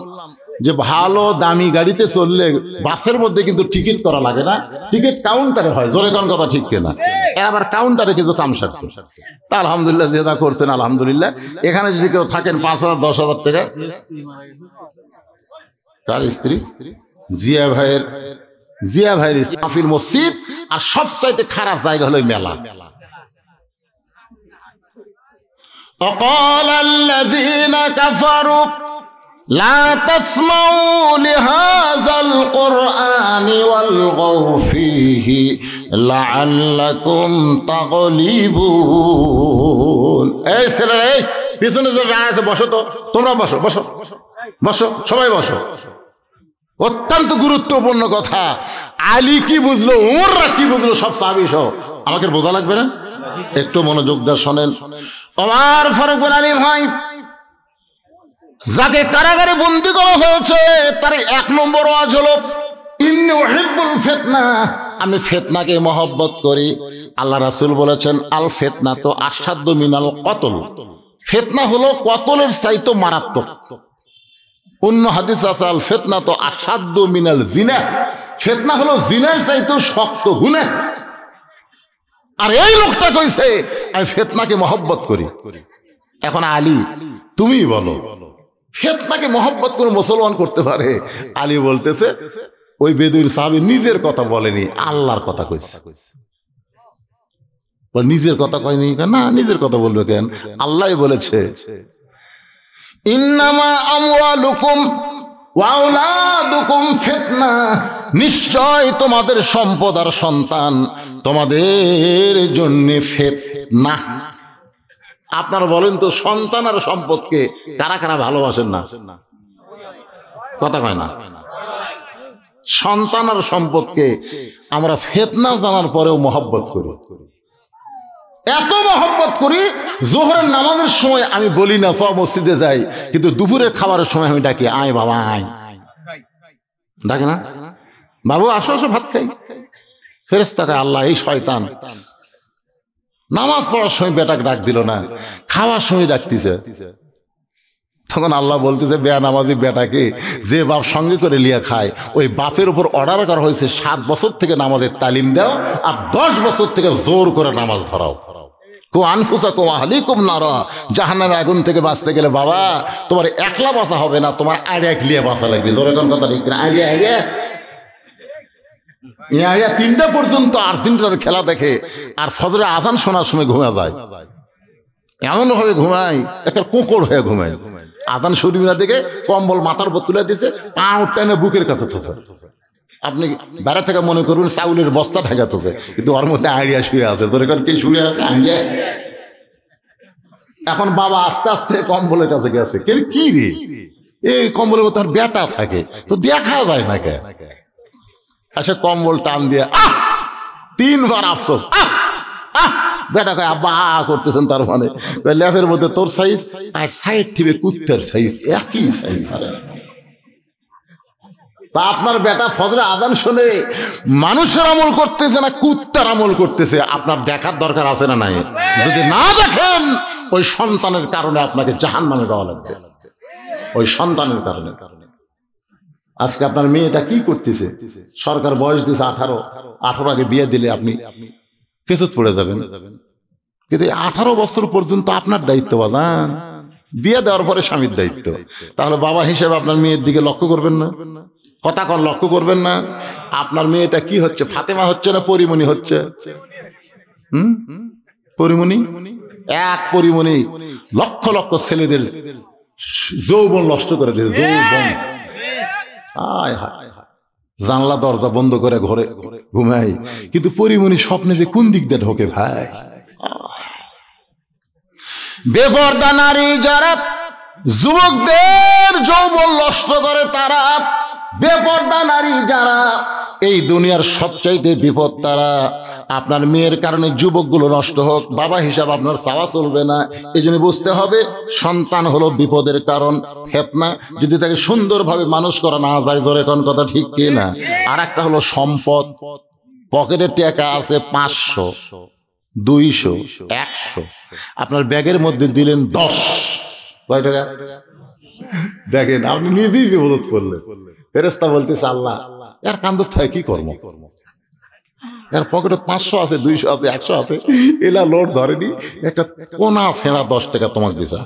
যে ভালো দামি গাড়িতে চললে বাসের মধ্যে কিন্তু টিকিট করা লাগে না, টিকিট কাউন্টারে হয়। জোরে কোন কথা ঠিক কিনা? এর আবার কাউন্টারে কিছু কাম সারছে। তা আলহামদুলিল্লাহ, যে যা করছেন আলহামদুলিল্লাহ। এখানে যদি কেউ থাকেন 5,000, 10,000 টাকা, কার স্ত্রী? জিয়া ভাইয়ের মাহফিল মসজিদ। আর সবচাইতে খারাপ জায়গা হলো মেলা। وقال الذين كفروا لا تسمعوا لهذا القرآن والغوا فيه لعلكم تغلبون। এই ছেলেরা, এই পিছনে যে রানা আছে বসো তো, তোমরা বসো বসো বসো, সবাই বসো। অত্যন্ত গুরুত্বপূর্ণ কথা। আলী কি বুঝলো, উমররা কি বুঝলো, সব সাহাবী সহ আমাকে বোঝা লাগবে না? একটু মনোযোগ দিয়ে শোনেন। ওমর ফারুক বলেন, আলী ভাই, যাকে কারাগারে বন্দী করা হয়েছে তার 1 নম্বর ওয়াজ হলো ইন্নী উহিব্বুল ফিতনা, আমি ফিতনাকে মহব্বত করি। আল্লাহ রাসূল বলেছেন, আল ফিতনা তো আশাদ্দু মিনাল কতল, ফিতনা হলো কতলের চাইতে মারাত্মক। অন্য হাদিস আছে, আল ফিতনা তো আশাদ্দু মিনাল জিনা, ফিতনা হলো জিনার চাইতে শক্ত গুনাহ। আর এই লোকটা কইছে আমি ফিতনাকে মহব্বত করি। এখন আলী তুমি বলো, ফিতনাকে মহব্বত করে মুসলমান করতে পারে? আলী বলতেছে, ওই বেদুইন সাহাবী নিজের কথা বলেনি, আল্লাহর কথা কইছে। নিজের কথা কয়নি না, নিজের কথা বলবে কেন? আল্লাহ বলেছে, ইন্নামা আমওয়ালুকুম ওয়াউলাদুকুম ফিতনা, নিশ্চয় তোমাদের সম্পদ আর সন্তান তোমাদের জন্য ফিতনা। আপনারা বলেন তো, সন্তান আর সম্পদকে কারা কারা ভালোবাসেন না? কথা কয় না। সন্তান আর সম্পদকে আমরা ফিতনা জানার পরেও মহব্বত করি, এত মহব্বত করি। জোহরের নামাজের সময় আমি বলি না সব মসজিদে যাই, কিন্তু দুপুরের খাবারের সময় আমি ডাকি, আয় বাবা আয়, ডাকে না, বাবু আসো আসো ভাত খাই। ফেরেশতা কয়, আল্লাহ এই শয়তান নামাজ পড়ার সময় বেটাকে ডাক দিল না, খাওয়ার সময় ডাকতেছে। তখন আল্লাহ বলতেছে, বেয়ানামাজি বেটাকে যে বাপ সঙ্গে করে লিয়া খায়, ওই বাপের উপর অর্ডার করা হয়েছে 7 বছর থেকে নামাজের তালিম দাও, আর 10 বছর থেকে জোর করে নামাজ ধরাও। আনফুসাকুম আহলিকুম নারা, জাহান্নামের আগুন থেকে বাঁচতে গেলে বাবা তোমার একলা বাঁচা হবে না, তোমার আইডিয়া লিয়ে বাঁচা লাগবে। জোরে কোন কথা ঠিক না? আইডিয়া আইডিয়া 3টা পর্যন্ত আর্জেন্টিনার খেলা দেখে, আর ফজরে আজান শোনার সময় ঘুমা যায়, এমন ভাবে ঘুমায় একটা কুকুর হয়ে ঘুমায়। আজান শরীফ না দেখে কম্বল মাথার উপর তুলে দিছে, পা টেনে বুকের কাছে থসে। আপনি বাইরে থেকে মনে করবেন চাউলের বস্তা ঢাকা থসে, কিন্তু ওর মধ্যে আইডিয়া শুয়ে আছে। তোর এখানে কি শুয়ে আছে? আইডিয়া। এখন বাবা আস্তে আস্তে কম্বলের কাছে গেছে, কি রে এই কম্বলের মধ্যে আর বেটা থাকে তো দেখা যায় না কে? আসে কম্বল টান দিয়ে 3 বার আফসোস, বেটা কয় আব্বা করতেছেন, তার মানে ল্যাপের মধ্যে তোর সাইজ আর সাইড থেকে কুত্তের সাইজ একই সাইজ। তা আপনার বেটা ফজরে আজান শুনে মানুষের আমল করতেছে না কুত্তার আমল করতেছে, আপনার দেখার দরকার আছে না নাই? যদি না দেখেন, ওই সন্তানের কারণে আপনাকে জাহান্নামে যাওয়া লাগবে, ওই সন্তানের কারণে। আজকে আপনার মেয়েটা কি করতেছে? সরকার বয়স দিয়েছে 18 আগে বিয়ে দিলে আপনি কেসত পড়ে যাবেন, কিন্তু 18 বছর পর্যন্ত আপনার দায়িত্ব বাজান, বিয়ে দেওয়ার পরে স্বামীর দায়িত্ব। তাহলে বাবা হিসেবে আপনার মেয়ের দিকে লক্ষ্য করবেন না? কথা কর, লক্ষ্য করবেন না? আপনার মেয়েটা কি হচ্ছে? ফাতেমা হচ্ছে না পরিমণি হচ্ছে? পরিমণি। এক পরিমণি লক্ষ লক্ষ ছেলেদের যৌবন নষ্ট করে দিয়েছে, যৌবন। আয় হায়, জানলা দরজা বন্ধ করে ঘরে ঘুমাই, কিন্তু পরিমণি স্বপ্নে যে কোন দিক দিয়ে ঢোকে ভাই। বেপরদা নারী যারা যুবকদের যৌবন নষ্ট করে, তারা বেপরদা নারী যারা, এই দুনিয়ার সবচাইতে বিপদ তারা। আপনার মেয়ের কারণে যুবকগুলো নষ্ট হোক, বাবা হিসাব আপনার চাওয়া চলবে না। এই জন্য বুঝতে হবে, সন্তান হলো বিপদের কারণ, ফিতনা। যদি তাকে সুন্দরভাবে মানুষ করা না যায়, ধরে কোন কথা ঠিক কি না? আর একটা হলো সম্পদ। পকেটে টাকা আছে 500, 200, 100, আপনার ব্যাগের মধ্যে দিলেন 10। কয় টাকা? দেখেন, আপনি নিজেই বিপদ করলেন। ফেরেশতা বলতেছে, আল্লাহ এর কান্দর থাকে কি কর্ম? এর পকেটে 500 আছে, 200 আছে, 100 আছে, এলা লোড ধরেনি, একটা কোনা ছেঁড়া 10 টাকা তোমাকে দিছে।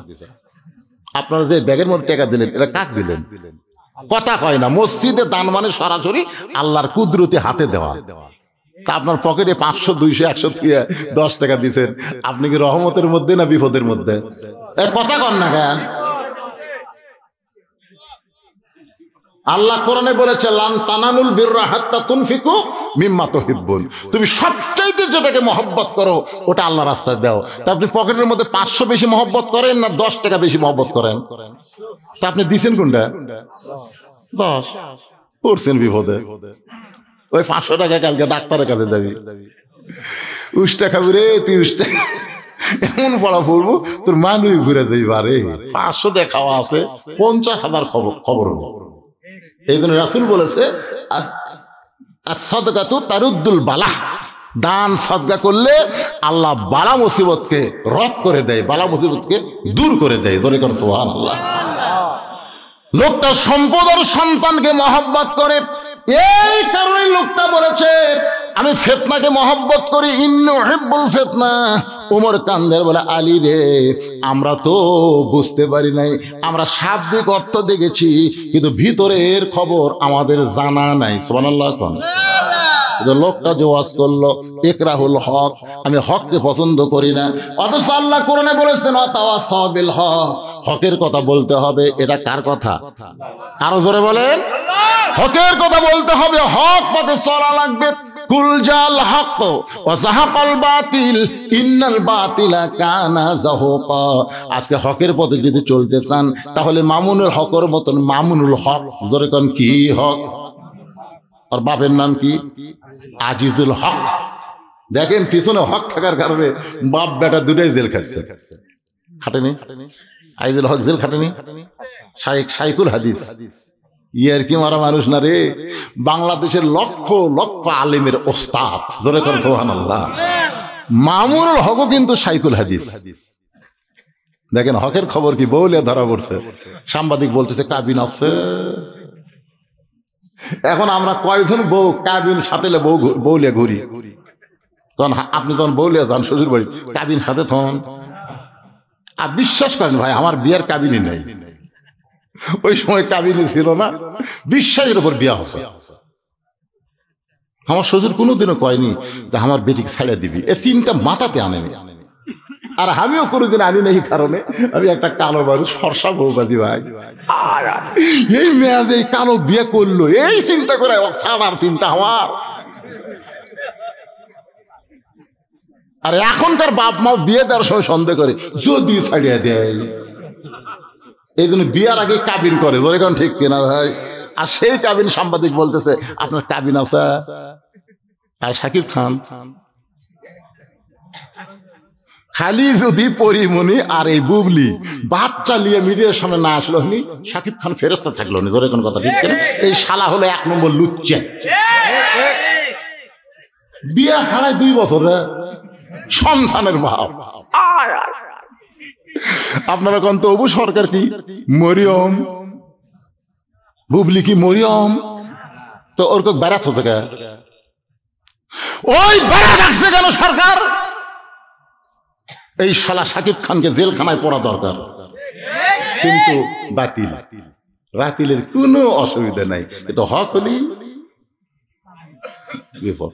আপনারা যে ব্যাগের মধ্যে টাকা দিলেন, এটা কাক দিলেন? কথা কয় না। মসজিদে দান মানে সরাসরি আল্লাহর কুদরতি হাতে দেওয়া। তা আপনার পকেটে 500, 200, 100 দিয়ে 10 টাকা দিচ্ছেন, আপনি কি রহমতের মধ্যে না বিপদের মধ্যে? কথা কন না কেন? আল্লাহ কোরআনে বলেছে, লান তানালুল বিররা হাত্তা তুনফিকু মিম্মা তুহিব্বুন। তুমি সবচাইতে যেটাকে মহব্বত করো ওটা আল্লাহ রাস্তায় দাও। তা আপনি পকেটের মধ্যে 500 বেশি মহব্বত করেন না 10 টাকা বেশি মহব্বত করেন? তা আপনি দিছেন কোনটা? 10 পড়ছেন বিপদে। ওই 500 টাকা কালকে ডাক্তারের কাছে যাবি, উষ্টা খাবি রে তুই, উষ্টা এমন পড়া পড়বো তোর মানুষ ঘুরে যাবি। আরে 500 দিয়ে খাওয়া আছে, 50,000 খবর হবো। এই জন্য রাসূল বলেছে, সাদকাতু তারুদ্দুল বালা, দান সাদকা করলে আল্লাহ বালা মুসিবতকে রদ করে দেয়, বালা মুসিবতকে দূর করে দেয়। জোরে করে সুবহানাল্লাহ। লোকটা সম্পদ আর সন্তানকে মহব্বত করে, এই কারণে লোকটা বলেছে আমি ফিতনাকে মহব্বত করি, ইন্নু হিব্বুল ফিতনা। ওমর কান্দের বলে, আলী রে, আমরা তো বুঝতে পারি নাই, আমরা শাব্দিক অর্থ দেখেছি, কিন্তু ভিতরের খবর আমাদের জানা নাই। সুবহানাল্লাহ। লোকটা যে ওয়াজ করলো ইকরাহুল হক, আমি হককে পছন্দ করি না, অথচ আল্লাহ কোরআনে বলেছেন ওয়াতাওয়াসাউ বিল হক, হকের কথা বলতে হবে। এটা কার কথা? আরো জোরে বলেন। হকের কথা বলতে হবে, হক পথে চলা লাগবে। কুল জাল হক ওয়া যাহাকাল বাতিল ইন্নাল বাতিলা কানা যাহুকা। আজকে হকের পথে যদি চলতে চান তাহলে মামুনুল হকের মতন মামুনুল হক, জোরে কোন কি হক? আর বাপের নাম কি? আজিজুল হক। দেখেন পিছনে হক থাকার কারণে বাপ বেটা দুটাই জেল খাটছে। খাটেনি? আজিজুল হক জেল খাটেনি? শাইখুল হাদিস ইয়ার কি মারা মানুষ না রে, বাংলাদেশের লক্ষ লক্ষ আলেমের ওস্তাদ, জোরে করে সুবহানাল্লাহ। মামুনুল হকও কিন্তু শাইখুল হাদিস। দেখেন হকের খবর কি বউলিয়া ধরা পড়ছে, সাংবাদিক বলতেছে কাবিন আছে। এখন আমরা কয়জন বউ কাবিন সাথে বউলিয়া ঘুরি, তখন আপনি যখন বউলিয়া যান শ্বশুর বাড়ি, কাবিন সাথে থন। আর বিশ্বাস করেন ভাই, আমার বিয়ের কাবিনই নেই, ওই সময় কাবিনই ছিল না, বিশ্বাসের উপর বিয়া হচ্ছে। আমার শ্বশুর কোনোদিনও কয়নি যে আমার বেটিকে ছাড়িয়ে দিবি, এ চিন্তা মাথাতে আনেনি। আর আমিও কোনোদিন আনি না, এই কারণে আমি একটা কালো মানুষ, ফর্সা বউবাজি ভাই। এই মেয়ে যে কালো বিয়ে করলো এই চিন্তা করে ছাড়ার চিন্তা আমার। আর এখনকার বাপ মা বিয়ে দেওয়ার সময় সন্দেহ করে যদি ছাড়িয়ে দেয়, এই জন্য বিয়ার আগে কাবিন করে, ধরে কোন ঠিক কিনা ভাই? আর সেই কাবিন সাংবাদিক বলতেছে আপনার কাবিন আছে। আর শাকিব খান খালি যদি পরিমণি আর এই বুবলি বাচ্চা নিয়ে মিডিয়ার সামনে না আসলো হনি, শাকিব খান ফেরেশতা থাকলো নি, ধরে কোন কথা ঠিক কিনা? এই শালা হলো এক নম্বর লুচ্চে। বিয়া ছাড়াই 2 বছর সন্তানের ভাব। আপনারা কোন তবু সরকার কি মরিয়ম, বুবলি কি মরিয়ম? তো ওর কে বেড়াত হচ্ছে কে? ওই বেড়া রাখছে কেন সরকার? এই শালা শাকিব খানকে জেলখানায় পড়া দরকার, কিন্তু বাতিল। বাতিলের কোনো অসুবিধা নাই, কিন্তু হক হলি বিপদ।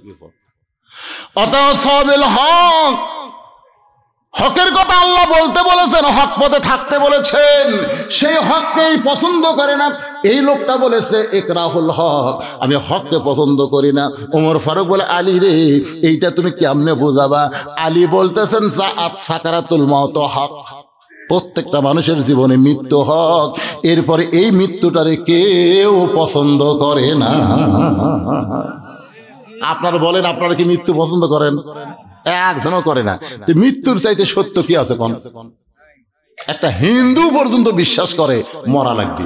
অতএব হক, হকের কথা আল্লাহ বলতে বলেছেন, হক পথে থাকতে বলেছেন, সেই হককেই পছন্দ করে না। এই লোকটা বলেছে ইকরাহুল হক, আমি হককে পছন্দ করি না। ওমর ফারুক বলে আলী রে, এইটা তুমি কেমনে বোঝাবা? আলী বলতেছেন সাকারাতুল মাউত হক, প্রত্যেকটা মানুষের জীবনে মৃত্যু হক, এরপরে এই মৃত্যুটারে কেউ পছন্দ করে না। আপনারা বলেন, আপনারা কি মৃত্যু পছন্দ করেন? একজনও করে না। মৃত্যুর চাইতে সত্য কি আছে কোন? একটা হিন্দু পর্যন্ত বিশ্বাস করে মরা লাগবে।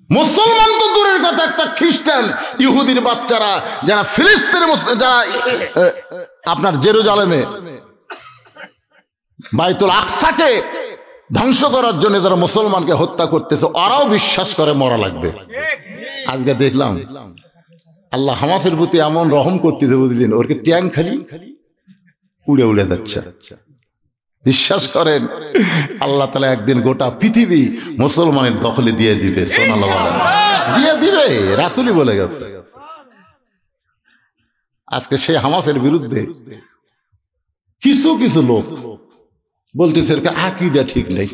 মুসলমান তো দূরের কথা, একটা খ্রিস্টান, ইহুদির বাচ্চারা যারা ফিলিস্তিনের, যারা আপনার জেরুজালেমে বাইতুল আকসাকে ধ্বংস করার জন্য যারা মুসলমানকে হত্যা করতেছে, ওরাও বিশ্বাস করে মরা লাগবে। আজকে দেখলাম আল্লাহ হামাসের প্রতি এমন রহম করতেছে, বুঝলেন? ওরকে ট্যাঙ্ক খালি উড়ে উড়ে যাচ্ছে। বিশ্বাস করেন আল্লাহ তাআলা একদিন গোটা পৃথিবী মুসলমানের দখলে দিয়ে দিবে, দিয়ে দিবে, রাসূলই বলে গেছে। আজকে সেই হামাসের বিরুদ্ধে কিছু কিছু লোক বলতেছে আকীদা ঠিক নেই।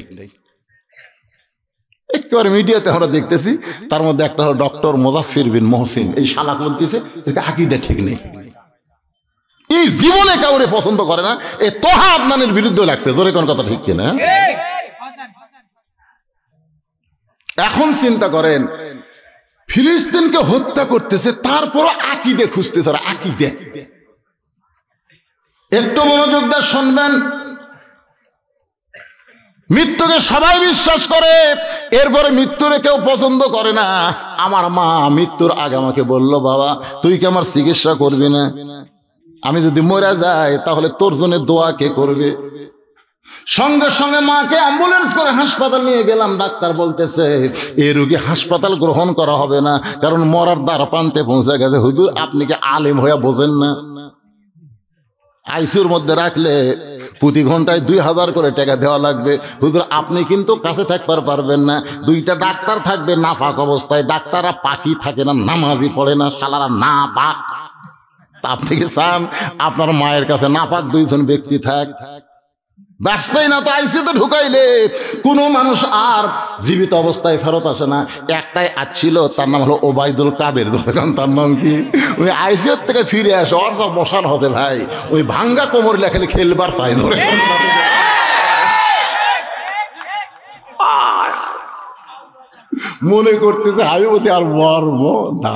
একেবারে মিডিয়াতে আমরা দেখতেছি, তার মধ্যে একটা হলো ডক্টর মুজাফফর বিন মহসিন, এই শালা বলতেছে আকীদা ঠিক নেই। এই জীবনে কাউরে পছন্দ করে না, এই তোহা আদনানের বিরুদ্ধে লাগছে, জোরে কোন কথা ঠিক কিনা? এখন চিন্তা করেন, ফিলিস্তিনকে হত্যা করতেছে, তারপরও আকীদা খুঁজতেছে। আকীদা একটু মনোযোগ দিয়ে শুনবেন। মৃত্যুকে সবাই বিশ্বাস করে, এরপরে মৃত্যুরে কেউ পছন্দ করে না। আমার মা মৃত্যুর আগে আমাকে বলল, বাবা তুই কি আমার চিকিৎসা করবি না? আমি যদি মরে যাই তাহলে তোর জন্য দোয়া কে করবে? সঙ্গে সঙ্গে মাকে অ্যাম্বুলেন্স করে হাসপাতাল নিয়ে গেলাম। ডাক্তার বলতেছে এই রোগী হাসপাতাল গ্রহণ করা হবে না, কারণ মরার দ্বার প্রান্তে পৌঁছে গেছে। হুজুর আপনি কি আলেম হইয়া বোঝেন না? আইসিউর মধ্যে রাখলে প্রতি ঘন্টায় 2000 করে টাকা দেওয়া লাগবে। হুজুর আপনি কিন্তু কাছে থাকতে পারবেন না, 2টা ডাক্তার থাকবে নাফাক অবস্থায়। ডাক্তাররা পাখি থাকে না, নামাজি পড়ে না, শালারা না পাক। তা আপনি কি চান আপনার মায়ের কাছে নাপাক দুইজন ব্যক্তি থাক? বাঁচবেই না তো, আইসিতে ঢুকাইলে কোনো মানুষ আর জীবিত অবস্থায় ফেরত আসে না। একটাই আসছিল, তার নাম হলো ওবায়দুল কাদের, ধরেন তার নাম কি, ওই আইসিওর থেকে ফিরে আসে ওর সব বসান হতে ভাই, ওই ভাঙ্গা কোমর লেখালে খেলবার চাই ধরে মনে করতেছে আমি বলতে আর মরবো না।